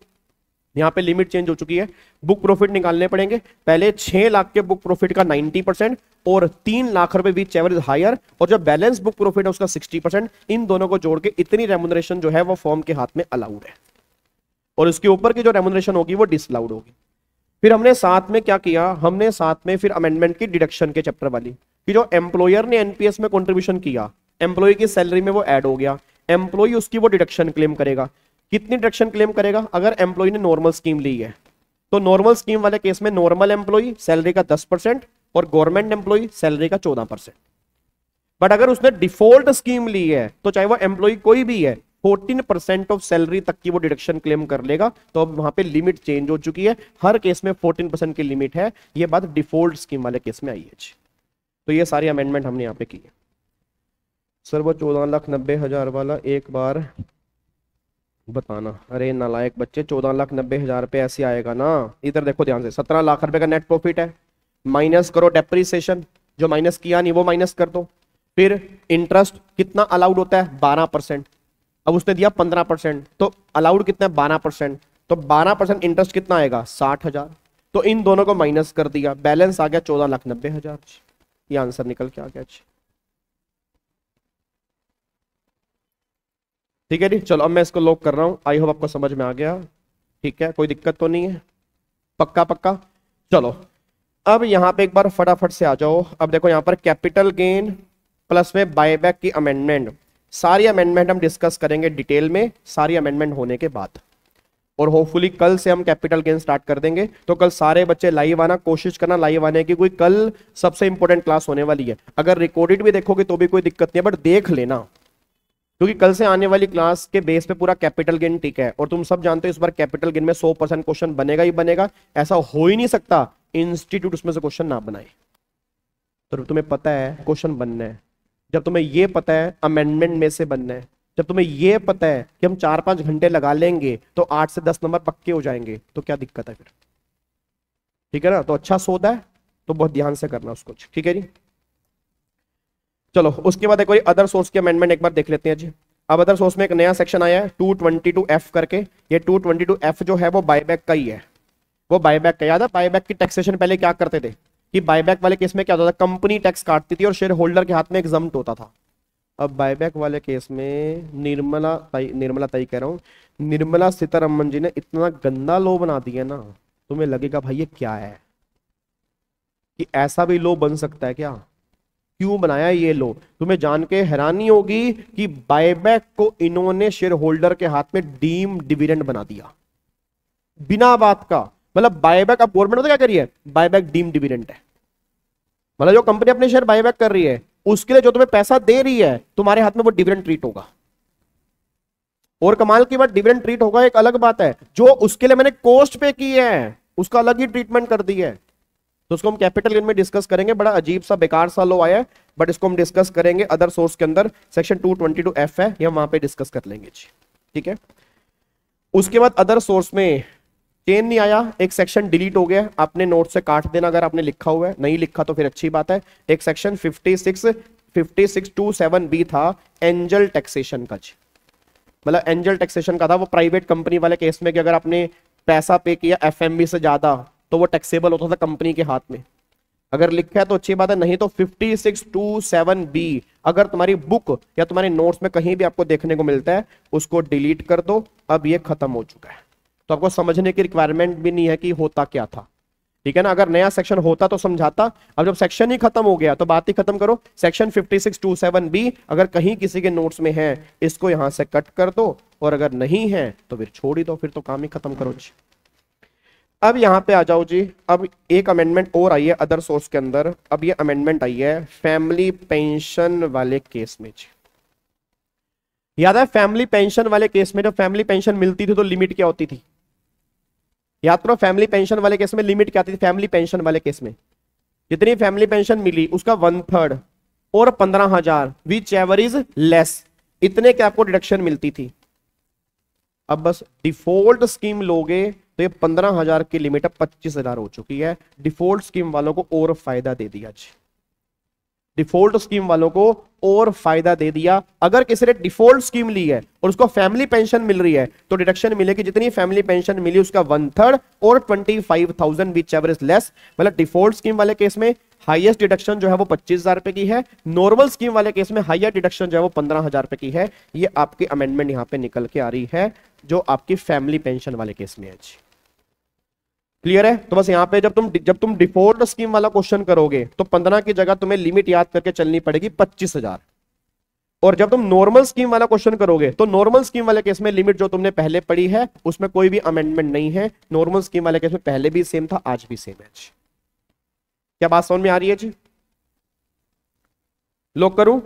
यहां पे लिमिट चेंज हो चुकी है, बुक प्रॉफिट निकालने पड़ेंगे। पहले 6 लाख के बुक प्रॉफिट का 90% और 3 लाख रुपए विच एवर इज हायर, और जो बैलेंस बुक प्रॉफिट है उसका 60%, इन दोनों को जोड़ के इतनी रेम्यूनरेशन जो है वो फर्म के हाथ में अलाउड है, और उसके ऊपर की जो रेम्यूनरेशन होगी वो डिसअलाउड होगी। फिर हमने साथ में क्या किया, हमने साथ में फिर अमेंडमेंट की डिडक्शन के चैप्टर वाली कि जो एम्प्लॉयर ने एनपीएस में कंट्रीब्यूशन किया, एम्प्लॉय की सैलरी में वो ऐड हो गया, एम्प्लॉय उसकी वो डिडक्शन क्लेम करेगा। कितनी डिडक्शन क्लेम करेगा? अगर एम्प्लॉय ने नॉर्मल स्कीम ली है तो नॉर्मल स्कीम वाले केस में नॉर्मल एम्प्लॉय सैलरी का 10% और गवर्नमेंट एम्प्लॉय सैलरी का 14%। बट अगर उसने डिफॉल्ट स्कीम ली है तो चाहे वो एम्प्लॉय कोई भी है, 14% ऑफ सैलरी तक की वो डिडक्शन क्लेम कर लेगा। तो अब वहां पे लिमिट चेंज हो चुकी है, हर केस में 14% की लिमिट है। ये बात डिफॉल्ट स्कीम वाले केस में आई है। तो ये सारी अमेंडमेंट हमने यहाँ पे की है। सर वो 14,90,000 वाला एक बार बताना। अरे नालायक बच्चे, 14,90,000 रुपये ऐसे आएगा ना, इधर देखो ध्यान से। 17 लाख रुपए का नेट प्रॉफिट है, माइनस करो डेप्रीसिएशन, जो माइनस किया नहीं वो माइनस कर दो। फिर इंटरेस्ट कितना अलाउड होता है? 12%। अब उसने दिया 15%, तो अलाउड कितना है? 12%। तो 12% इंटरेस्ट कितना आएगा? 60,000। तो इन दोनों को माइनस कर दिया, बैलेंस आ गया 14,90,000। ये आंसर निकल के आ गया। ठीक है जी, चलो अब मैं इसको लॉक कर रहा हूं। आई होप आपको समझ में आ गया, ठीक है, कोई दिक्कत तो नहीं है, पक्का पक्का। चलो अब यहां पे एक बार फटाफट से आ जाओ। अब देखो यहां पर कैपिटल गेन प्लस में बायबैक की अमेंडमेंट, सारी अमेंडमेंट हम डिस्कस करेंगे डिटेल में, सारी अमेंडमेंट होने के बाद। और होपफुली कल से हम कैपिटल गेन स्टार्ट कर देंगे। तो कल सारे बच्चे लाइव आना, कोशिश करना लाइव आने की, कोई कल सबसे इंपॉर्टेंट क्लास होने वाली है। अगर रिकॉर्डेड भी देखोगे तो भी कोई दिक्कत नहीं है, बट देख लेना, क्योंकि कल से आने वाली क्लास के बेस पे पूरा कैपिटल गेन टिक है। और तुम सब जानते हो इस बार कैपिटल गेन में 100% क्वेश्चन बनेगा ही बनेगा, ऐसा हो ही नहीं सकता इंस्टीट्यूट उसमें से क्वेश्चन ना बनाए। तो तुम्हें पता है क्वेश्चन बनना है, जब तुम्हें ये पता है अमेंडमेंट में से बनना है, जब तुम्हें ये पता है कि हम 4-5 घंटे लगा लेंगे तो 8 से 10 नंबर पक्के हो जाएंगे, तो क्या दिक्कत है फिर? ठीक है ना, तो अच्छा सौदा है, तो बहुत ध्यान से करना उसको, ठीक है जी। चलो उसके बाद एक कोई अदर सोर्स की अमेंडमेंट एक बार देख लेते हैं जी। अब अदर सोर्स में एक नया सेक्शन आया है 222F करके। ये 222F जो है वो बायबैक का ही है, वो बायबैक का। याद है बायबैक की टैक्सेशन पहले क्या करते थे कि बायबैक वाले केस में क्या होता था, कंपनी टैक्स काटती थी और शेयर होल्डर के हाथ में एग्जम्प्ट होता था। अब बायबैक वाले केस में निर्मला सीतारमन जी ने इतना गंदा लो बना दिया ना, तुम्हें लगेगा भाई ये क्या है, कि ऐसा भी लो बन सकता है क्या? क्यों बनाया ये लो? तुम्हें जान के हैरानी होगी कि बायबैक को इन्होंने शेयर होल्डर के हाथ में डीम डिविडेंड बना दिया बिना बात का। मतलब बायबैक, अब गवर्नमेंट तो क्या करी है, बायबैक डीम डिविडेंड है। मतलब जो कंपनी अपने शेयर बायबैक कर रही है उसके लिए जो तुम्हें पैसा दे रही है तुम्हारे हाथ में वो डिविडेंड ट्रीट होगा। और कमाल की बात, डिविडेंड ट्रीट होगा एक अलग बात है, जो उसके लिए मैंने कॉस्ट पे की है उसका अलग ही ट्रीटमेंट कर दी है। तो उसको हम कैपिटल गेन में डिस्कस करेंगे। बड़ा अजीब सा बेकार सा लो आया है, बट इसको हम डिस्कस करेंगे अदर सोर्स के अंदर। सेक्शन 222F है, ये हम वहां पे डिस्कस कर लेंगे जी, ठीक है। उसके बाद अदर सोर्स में चेन नहीं आया, एक सेक्शन डिलीट हो गया, आपने नोट से काट देना अगर आपने लिखा हुआ है, नहीं लिखा तो फिर अच्छी बात है। एक सेक्शन 5627B था एंजल टैक्सेशन का जी, मतलब एंजल टैक्सेशन का था वो प्राइवेट कंपनी वाले केस में कि अगर आपने पैसा पे किया एफएमबी से ज्यादा तो वो टैक्सेबल होता था कंपनी के हाथ में। अगर लिखा है तो अच्छी बात है, नहीं तो 5627B अगर तुम्हारी बुक या तुम्हारे नोट्स में कहीं भी आपको देखने को मिलता है उसको डिलीट कर दो। अब ये खत्म हो चुका है, तो आपको समझने की रिक्वायरमेंट भी नहीं है कि होता क्या था, ठीक है ना। अगर नया सेक्शन होता तो समझाता, अब जब सेक्शन ही खत्म हो गया तो बात ही खत्म करो। सेक्शन 5627B अगर कहीं किसी के नोट्स में है इसको यहां से कट कर दो, और अगर नहीं है तो फिर छोड़ ही दो, फिर तो काम ही खत्म करो जी। अब यहां पे आ जाओ जी, अब एक अमेंडमेंट और आई है अदर सोर्स के अंदर। अब ये अमेंडमेंट आई है फैमिली पेंशन वाले केस में जी। याद है फैमिली पेंशन वाले केस में जब फैमिली पेंशन मिलती थी तो लिमिट क्या होती थी, याद करो। फैमिली पेंशन वाले केस में लिमिट क्या आती थी, फैमिली पेंशन वाले केस में जितनी फैमिली पेंशन मिली उसका 1/3 और 15,000 विच एवर इज लेस, इतने के आपको डिडक्शन मिलती थी। अब बस डिफॉल्ट स्कीम लोगे तो ये 15,000 की लिमिट अब 25,000 हो चुकी है। डिफॉल्ट स्कीम वालों को और फायदा दे दिया जी, डिफॉल्ट स्कीम वालों को और फायदा दे दिया। अगर किसी ने डिफॉल्ट स्कीम ली है और उसको फैमिली पेंशन मिल रही है तो डिडक्शन मिलेगी जितनी फैमिली पेंशन मिली उसका 1/3 और 25,000 विच एवर इज लेस। मतलब डिफॉल्ट स्कीम वाले केस में हाईएस्ट डिडक्शन जो है वो 25,000 रुपए की है, नॉर्मल स्कीम वाले केस में हाईएस्ट डिडक्शन जो है वो 15,000 रुपए की है। ये आपकी अमेंडमेंट यहां पे निकल के आ रही है जो आपकी फैमिली पेंशन वाले केस में है जी। क्लियर है। तो बस यहां पे जब तुम डिफॉल्ट स्कीम वाला क्वेश्चन करोगे तो 15 की जगह तुम्हें लिमिट याद करके चलनी पड़ेगी 25,000, और जब तुम नॉर्मल स्कीम वाला क्वेश्चन करोगे तो नॉर्मल स्कीम वाले केस में लिमिट जो तुमने पहले पढ़ी है उसमें कोई भी अमेंडमेंट नहीं है। नॉर्मल स्कीम वाले केस में पहले भी सेम था, आज भी सेम है। क्या बात समझ में आ रही है जी? लॉक करूं?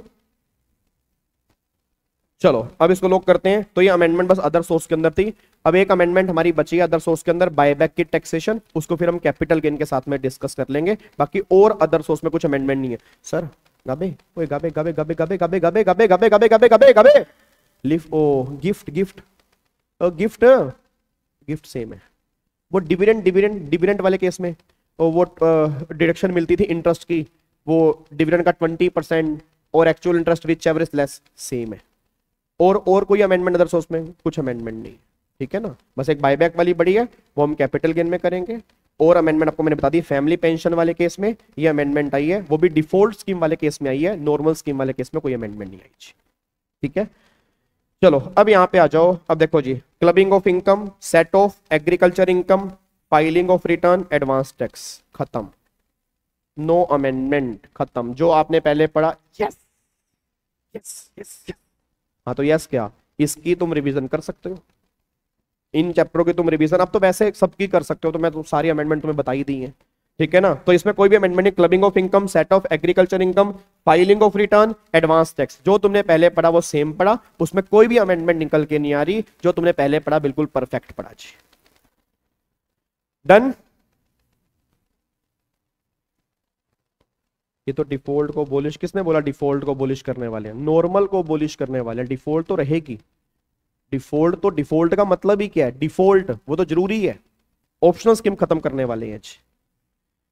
चलो अब इसको लॉक करते हैं। तो ये अमेंडमेंट बस अदर सोर्स के अंदर थी। अब एक अमेंडमेंट हमारी बची है अदर सोर्स के अंदर, बायबैक की टैक्सेशन, उसको फिर हम कैपिटल गेन के साथ में डिस्कस कर लेंगे। बाकी और अदर सोर्स में कुछ अमेंडमेंट नहीं है। सर गाबे ओए गाबे गाबे गाबे गाबे गाबे गाबे गाबे गाबे गाबे गाबे गाबे गाबे लिफ ओ gift gift gift gift same है। वो डिविडेंड वाले केस में वो डिडक्शन मिलती थी इंटरेस्ट की, वो डिविडेंड का 20% और actual interest which ever is less, same है। और कोई अमेंडमेंट अदर सोर्स में कुछ अमेंडमेंट नहीं, ठीक है ना। बस एक बायबैक वाली बड़ी है वो हम कैपिटल गेन में करेंगे, और अमेंडमेंट आपको मैंने बता दी फैमिली पेंशन वाले केस में ये अमेंडमेंट आई है, वो भी डिफॉल्ट स्कीम वाले केस में आई है, नॉर्मल स्कीम वाले केस में कोई अमेंडमेंट नहीं आई, ठीक है। चलो अब यहां पे आ जाओ। अब देखो जी, clubbing of income, set off agriculture income, filing of return, advance tax, खत्म। नो अमेंडमेंट, खत्म। जो आपने पहले पढ़ा यस यस यस, हाँ तो यस क्या, इसकी तुम रिवीजन कर सकते हो, इन चैप्टरों की तुम रिवीजन अब तो वैसे सबकी कर सकते हो, तो मैं तो सारी अमेंडमेंट तुम्हें बताई दी है, ठीक है ना। तो इसमें कोई भी अमेंडमेंट नहीं, clubbing of income, set off agriculture income, filing of return, advance tax, जो तुमने पहले पढ़ा वो सेम पढ़ा, उसमें कोई भी अमेंडमेंट निकल के नहीं आ रही। जो तुमने पहले पढ़ा बिल्कुल परफेक्ट पढ़ा जी। डन। ये तो डिफॉल्ट को बोलिश, किसने बोला डिफॉल्ट को बोलिश करने वाले हैं? नॉर्मल को बोलिश करने वाले हैं। डिफॉल्ट तो रहेगी, डिफॉल्ट तो डिफॉल्ट का मतलब ही क्या है, डिफॉल्ट वो तो जरूरी है। ऑप्शनल स्कीम खत्म करने वाले हैं,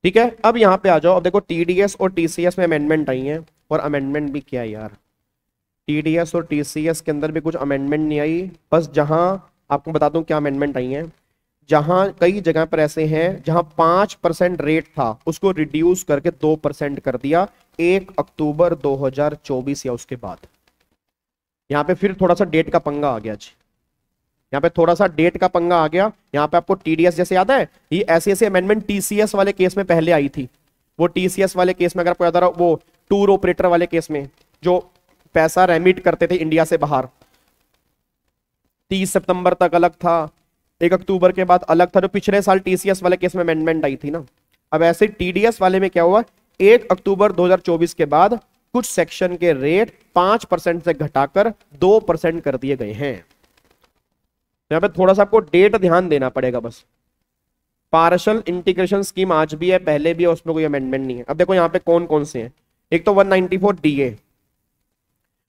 ठीक है। अब यहां पे आ जाओ। अब देखो टीडीएस और टीसीएस में अमेंडमेंट आई है, और अमेंडमेंट भी क्या है यार, टीडीएस और टीसीएस के अंदर भी कुछ अमेंडमेंट नहीं आई। बस जहां आपको बता दूं क्या अमेंडमेंट आई है, जहां कई जगह पर ऐसे हैं जहां 5% रेट था उसको रिड्यूस करके 2% कर दिया 1 अक्टूबर 2024 या उसके बाद। यहां पे फिर थोड़ा सा डेट का पंगा आ गया जी, यहाँ पे थोड़ा सा डेट का पंगा आ गया। यहाँ पे आपको टीडीएस जैसे याद है, ये ऐसी अमेंडमेंट टीसीएस वाले केस में पहले आई थी। वो टीसीएस वाले केस में अगर आपको याद आ रहा, वो टूर ऑपरेटर वाले केस में जो पैसा रेमिट करते थे इंडिया से बाहर, 30 सितंबर तक अलग था, 1 अक्टूबर के बाद अलग था, जो पिछले साल टीसीएस वाले केस में अमेंडमेंट आई थी ना। अब ऐसे टीडीएस वाले में क्या हुआ, 1 अक्टूबर 2024 के बाद कुछ सेक्शन के रेट 5% से घटाकर 2% कर दिए गए हैं। यहां पे थोड़ा सा आपको डेट ध्यान देना पड़ेगा बस। पार्शियल इंटीग्रेशन स्कीम आज भी है, पहले भी है, उसमें कोई अमेंडमेंट नहीं है। अब देखो यहाँ पे कौन कौन से हैं। एक तो 194 DA,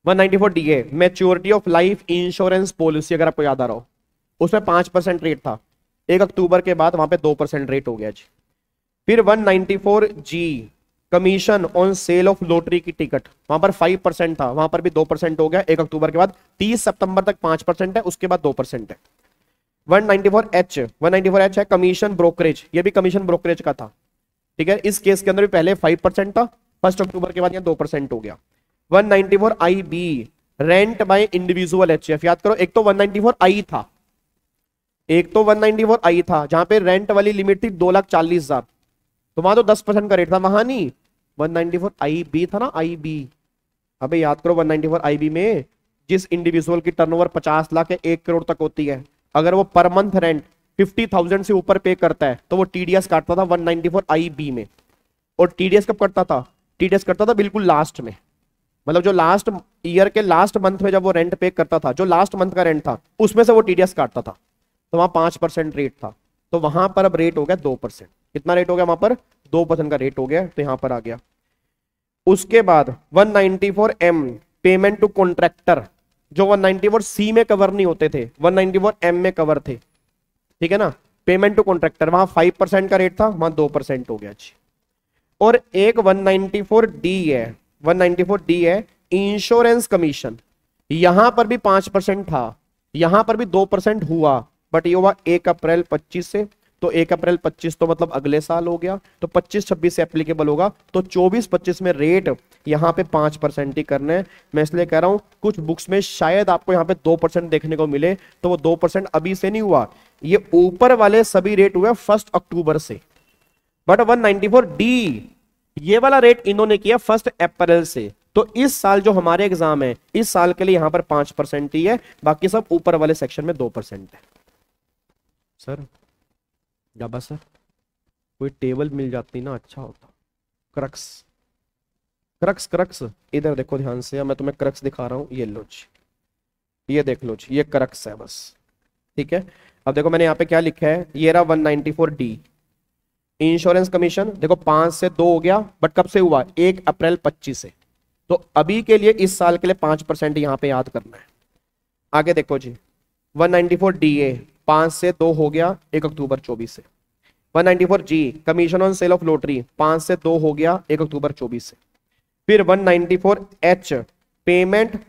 194 DA maturity of life insurance policy, अगर आपको याद आ रहा हो, उसमें 5% रेट था, 1 अक्टूबर के बाद वहां पे 2% रेट हो गया जी। फिर 194 G commission on sale of lottery की टिकट, वहां पर 5% था, वहां पर भी 2% हो गया 1 अक्टूबर के बाद। 30 सितंबर तक 5% है, उसके बाद 2% है। 194H है कमीशन ब्रोकरेज, ये भी कमीशन ब्रोकरेज का था, ठीक है। इस केस के अंदर भी पहले 5% था, 1 अक्टूबर के बाद यहाँ 2% हो गया। 194 IB rent by individual HF, याद करो, एक तो 194 I था, एक तो 194 I था जहां पे रेंट वाली लिमिट थी 2,40,000, तो वहां तो 10% का रेट था, वहां नहीं। 194 IB था ना, IB। अबे याद करो 194 IB में जिस इंडिविजुअल की टर्नओवर 50 लाख या 1 करोड़ तक होती है, अगर वो पर मंथ रेंट 50,000 से ऊपर पे करता है तो वो TDS काटता था 194 IB में। और TDS कब करता था? TDS करता था बिल्कुल लास्ट में, मतलब जो लास्ट ईयर के लास्ट मंथ में जब वो रेंट पे करता था, जो लास्ट मंथ का रेंट था उसमें से वो TDS काटता था, तो वहां 5% रेट था, तो वहां पर अब रेट हो गया 2%। कितना रेट हो गया वहां पर? 2% का रेट हो गया, तो यहां पर आ गया। उसके बाद 194M पेमेंट टू कॉन्ट्रैक्टर, जो 194C में कवर नहीं होते थे, 194M में कवर थे, ठीक है ना। पेमेंट टू कॉन्ट्रैक्टर वहां 5% का रेट था, वहां 2% हो गया जी। और एक 194D है, 194D है इंश्योरेंस कमीशन, यहां पर भी 5% था, यहां पर भी 2% हुआ, बट ये हुआ 1 अप्रैल 25 से, तो 1 अप्रैल 25 तो मतलब अगले साल हो गया, तो 25-26 से एप्लीकेबल होगा, तो 24-25 में रेट यहां पे 5% ही करना है। मैं इसलिए कह रहा हूं कुछ बुक्स में शायद आपको यहां पे 2% देखने को मिले, तो वो 2% अभी से नहीं हुआ, ये ऊपर वाले सभी रेट हुए 1 अक्टूबर से। बट 194D ये वाला रेट इन्होंने किया 1 अप्रैल से, तो इस साल जो हमारे एग्जाम है, इस साल के लिए यहां पर 5% ही है, बाकी सब ऊपर वाले सेक्शन में 2% है। सर या बस सर कोई टेबल मिल जाती ना अच्छा होता। क्रक्स क्रक्स क्रक्स, इधर देखो ध्यान से, मैं तुम्हें क्रक्स दिखा रहा हूं, ये लो जी, ये देख लो जी, ये क्रक्स है बस, ठीक है। अब देखो मैंने यहाँ पे क्या लिखा है, ये रहा 194D इंश्योरेंस कमीशन, देखो 5 से 2 हो गया, बट कब से हुआ? 1 अप्रैल 25 से, तो अभी के लिए इस साल के लिए 5% यहाँ पे याद करना है। आगे देखो जी 194DA 5 से 2 हो गया 1 अक्टूबर 24 से। 194G commission on sale of lottery 5 से 2 हो गया 1 अक्टूबर 24 से। फिर 194H पेमेंट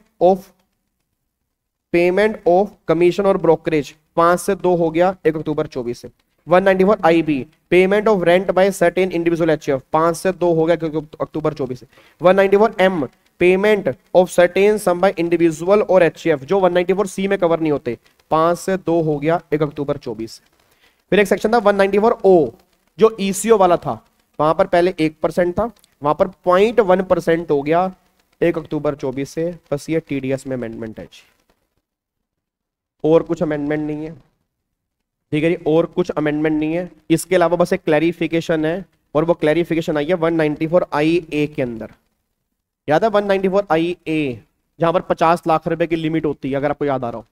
ऑफ कमीशन और ब्रोकरेज 5 से 2 हो गया 1 अक्टूबर 24 से। 194 IB payment of rent by certain individual HF 5 से 2 हो गया अक्टूबर 24 से। 194 M payment of certain some by individual और HF जो 194 C में कवर नहीं होते 5 से 2 हो गया 1 अक्टूबर 24 से। फिर एक सेक्शन था 194 O जो ECO वाला था, वहां पर पहले 1% था, वहां पर 0.1% हो गया 1 अक्टूबर 24 से। बस ये TDS में अमेंडमेंट है जी, और कुछ अमेंडमेंट नहीं है, ठीक है जी, और कुछ अमेंडमेंट नहीं है। इसके अलावा बस एक क्लैरिफिकेशन है, और वो क्लैरिफिकेशन आई है 194 IA के अंदर। याद है 194 IA जहां पर 50 लाख रुपए की लिमिट होती है, अगर आपको याद आ रहा हो।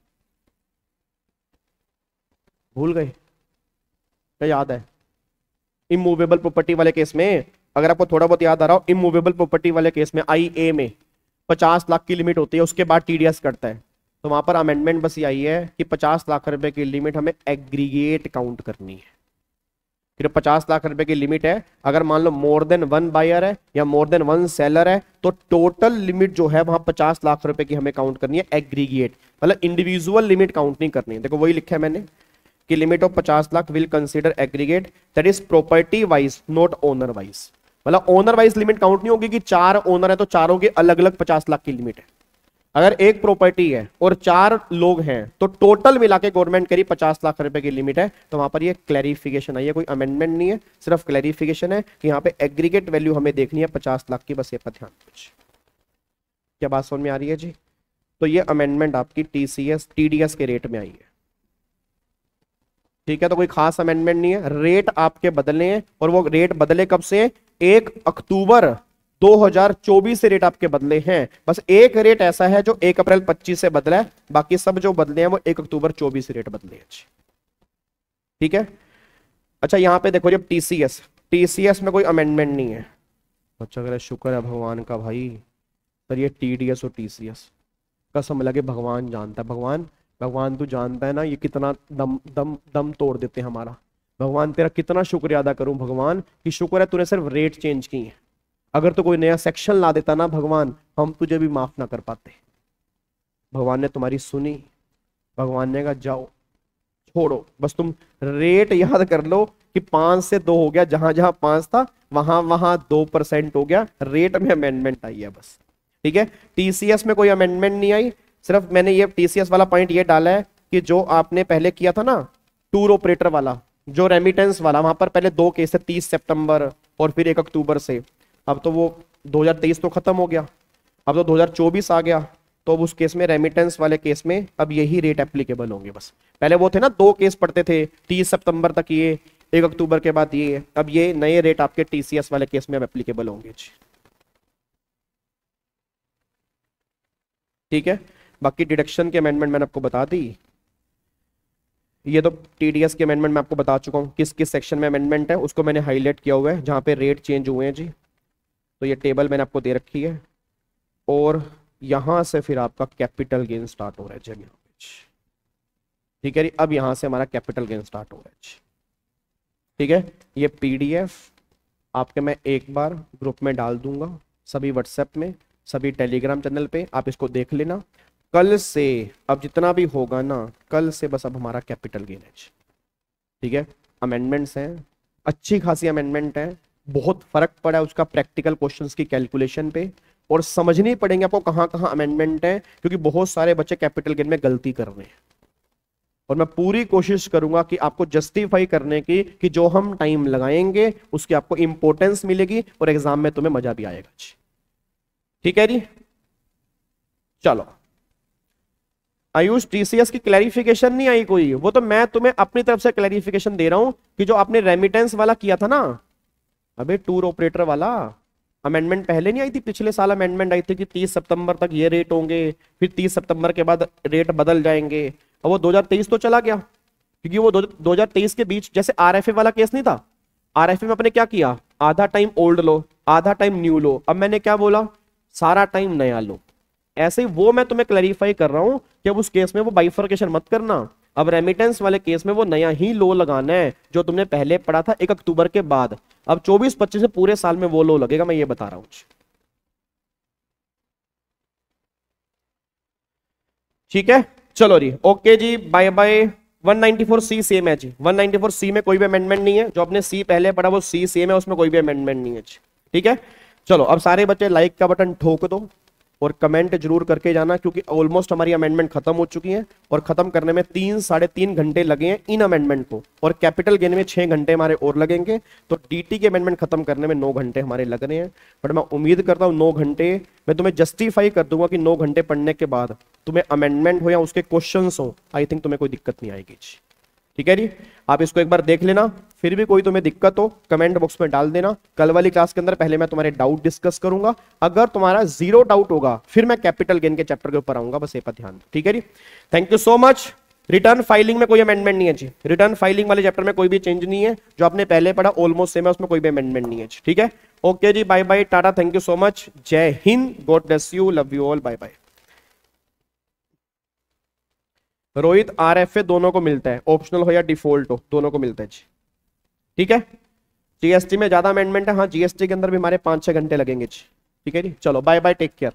भूल गए क्या? याद है इमूवेबल प्रॉपर्टी वाले केस में, अगर आपको थोड़ा बहुत याद आ रहा हो, इमूवेबल प्रॉपर्टी वाले केस में IA में 50 लाख की लिमिट होती है, उसके बाद TDS करता है, तो वहां पर अमेंडमेंट बस ये आई है कि 50 लाख रुपए की लिमिट हमें एग्रीगेट काउंट करनी है। फिर 50 लाख रुपए की लिमिट है, अगर मान लो मोर देन 1 बायर है या मोर देन 1 सेलर है, तो टोटल लिमिट जो है वहां 50 लाख रुपए की हमें काउंट करनी है एग्रीगेट, मतलब इंडिविजुअल लिमिट काउंट नहीं करनी है। देखो वही लिखा है मैंने कि limit of 50 lakh will consider aggregate that is property wise not owner wise, मतलब ओनर वाइज लिमिट काउंट नहीं होगी कि 4 ओनर है तो चारों की अलग अलग 50 लाख की लिमिट है। अगर एक प्रॉपर्टी है और 4 लोग हैं तो टोटल मिला के गवर्नमेंट करी 50 लाख रुपए की लिमिट है, तो वहां पर ये क्लैरिफिकेशन आई है, कोई अमेंडमेंट नहीं है, सिर्फ क्लैरिफिकेशन है कि यहाँ पे एग्रीगेट वैल्यू हमें देखनी है 50 लाख की, बस ये पर ध्यान दीजिए। क्या बात समझ में आ रही है जी? तो ये अमेंडमेंट आपकी TDS के रेट में आई है, ठीक है। तो कोई खास अमेंडमेंट नहीं है, रेट आपके बदलने हैं, और वो रेट बदले कब से? 1 अक्टूबर 2024 से रेट आपके बदले हैं। बस एक रेट ऐसा है जो 1 अप्रैल 25 से बदला है, बाकी सब जो बदले हैं वो 1 अक्टूबर 24 से रेट बदले हैं, ठीक है। अच्छा यहाँ पे देखो जब टीसीएस, टीसीएस में कोई अमेंडमेंट नहीं है। अच्छा अगर शुक्र है भगवान का भाई, पर ये टीडीएस और टीसीएस कसम लगे भगवान जानता है, भगवान भगवान तू जानता है ना ये कितना दम दम दम तोड़ देते हैं हमारा। भगवान तेरा कितना शुक्रिया अदा करूं भगवान कि शुक्र है तूने सिर्फ रेट चेंज की है, अगर तो कोई नया सेक्शन ला देता ना भगवान हम तुझे भी माफ ना कर पाते। भगवान ने तुम्हारी सुनी, भगवान ने कहा जाओ छोड़ो, बस तुम रेट याद कर लो कि 5 से 2 हो गया, जहां जहां 5 था वहां वहां 2% हो गया, रेट में अमेंडमेंट आई है बस। ठीक है, टीसीएस में कोई अमेंडमेंट नहीं आई, सिर्फ मैंने ये टीसीएस वाला पॉइंट ये डाला है कि जो आपने पहले किया था ना टूर ऑपरेटर वाला, जो रेमिटेंस वाला, वहां पर पहले 2 केस थे 30 सितंबर और फिर 1 अक्टूबर से, अब तो वो 2023 तो खत्म हो गया, अब तो 2024 आ गया, तो अब उस केस में रेमिटेंस वाले केस में अब यही रेट एप्लीकेबल होंगे बस। पहले वो थे ना 2 केस पढ़ते थे 30 सितंबर तक ये, 1 अक्टूबर के बाद ये, अब ये नए रेट आपके टीसीएस वाले केस में अब एप्लीकेबल होंगे। ठीक है, बाकी डिडक्शन के अमेंडमेंट मैंने आपको बता दी, ये तो टीडीएस के अमेंडमेंट मैं आपको बता चुका हूँ किस किस सेक्शन में अमेंडमेंट है, उसको मैंने हाईलाइट किया हुआ है जहाँ पे रेट चेंज हुए हैं जी। तो ये टेबल मैंने आपको दे रखी है और यहाँ से फिर आपका कैपिटल गेन स्टार्ट हो रहा है जी यहाँ पे। ठीक है जी, अब यहाँ से हमारा कैपिटल गेन स्टार्ट हो रहा है जी। ठीक है, ये पीडीएफ आपके मैं एक बार ग्रुप में डाल दूंगा, सभी व्हाट्सएप में, सभी टेलीग्राम चैनल पे, आप इसको देख लेना। कल से अब जितना भी होगा ना, कल से बस अब हमारा कैपिटल गेन है। ठीक है, अमेंडमेंट्स हैं, अच्छी खासी अमेंडमेंट है, बहुत फर्क पड़ा है उसका प्रैक्टिकल क्वेश्चंस की कैलकुलेशन पे, और समझनी पड़ेंगे आपको कहाँ कहाँ अमेंडमेंट है, क्योंकि बहुत सारे बच्चे कैपिटल गेन में गलती कर रहे हैं। और मैं पूरी कोशिश करूंगा कि आपको जस्टिफाई करने की कि जो हम टाइम लगाएंगे उसकी आपको इंपॉर्टेंस मिलेगी और एग्जाम में तुम्हें मजा भी आएगा जी। ठीक है जी, चलो आयुष टीसीएस की क्लैरिफिकेशन नहीं आई कोई, वो तो मैं तुम्हें अपनी तरफ से क्लैरिफिकेशन दे रहा हूं कि जो आपने रेमिटेंस वाला किया था ना, अबे टूर ऑपरेटर वाला अमेंडमेंट पहले नहीं आई थी, पिछले साल अमेंडमेंट आई थी कि 30 सितंबर तक ये रेट होंगे, फिर 30 सितंबर के बाद रेट बदल जाएंगे, और वो 2023 तो चला गया, क्योंकि वो 2023 के बीच जैसे आरएफए वाला केस नहीं था, आरएफए में अपने क्या किया, आधा टाइम ओल्ड लो आधा टाइम न्यू लो, अब मैंने क्या बोला, सारा टाइम नया लो। ऐसे ही वो मैं तुम्हें क्लैरिफाई कर रहा हूं कि अब उस केस में वो बाइफर्केशन मत करना, अब रेमिटेंस वाले केस में वो नया ही लो लगाना है जो तुमने पहले पढ़ा था 1 अक्टूबर के बाद, अब 24-25 से पूरे साल में वो लो लगेगा, मैं ये बता रहा हूं। ठीक है, चलो जी, ओके जी, बाय बाय। 194C सेम है जी, 194C में कोई भी अमेंडमेंट नहीं है, जो आपने सी पहले पढ़ा वो सी सेम है, उसमें कोई भी अमेंडमेंट नहीं है जी। ठीक है, चलो अब सारे बच्चे लाइक का बटन ठोक दो और कमेंट जरूर करके जाना, क्योंकि ऑलमोस्ट हमारी अमेंडमेंट खत्म हो चुकी है और खत्म करने में 3-3.5 घंटे लगे हैं इन अमेंडमेंट को, और कैपिटल गेन में 6 घंटे हमारे और लगेंगे, तो डीटी के अमेंडमेंट खत्म करने में 9 घंटे हमारे लग रहे हैं। बट मैं उम्मीद करता हूँ 9 घंटे मैं तुम्हें जस्टिफाई कर दूंगा कि 9 घंटे पढ़ने के बाद तुम्हें अमेंडमेंट हो या उसके क्वेश्चन हो, आई थिंक तुम्हें कोई दिक्कत नहीं आएगी। ठीक है जी, आप इसको एक बार देख लेना, फिर भी कोई तुम्हें दिक्कत हो कमेंट बॉक्स में डाल देना। कल वाली क्लास के अंदर पहले मैं तुम्हारे डाउट डिस्कस करूंगा, अगर तुम्हारा 0 डाउट होगा फिर मैं कैपिटल गेन के चैप्टर के ऊपर आऊंगा, बस ये पर ध्यान दो। ठीक है जी, thank you so much. Return filing में कोई अमेंडमेंट नहीं है जी, रिटर्न फाइलिंग वाले चैप्टर में कोई भी चेंज नहीं है, जो आपने पहले पढ़ा ऑलमोस्ट सेम है, उसमें कोई भी अमेंडमेंट नहीं है। ठीक है, ओके जी, bye bye, tata, thank you so much, जय हिंद, God bless you, love you all, bye bye. Rohit RFA दोनों को मिलता है, ऑप्शनल हो या डिफॉल्ट हो दोनों को मिलता है जी। ठीक है, जीएसटी में ज्यादा अमेंडमेंट है, हाँ जीएसटी के अंदर भी हमारे 5-6 घंटे लगेंगे जी। ठीक है जी, चलो बाय बाय, टेक केयर।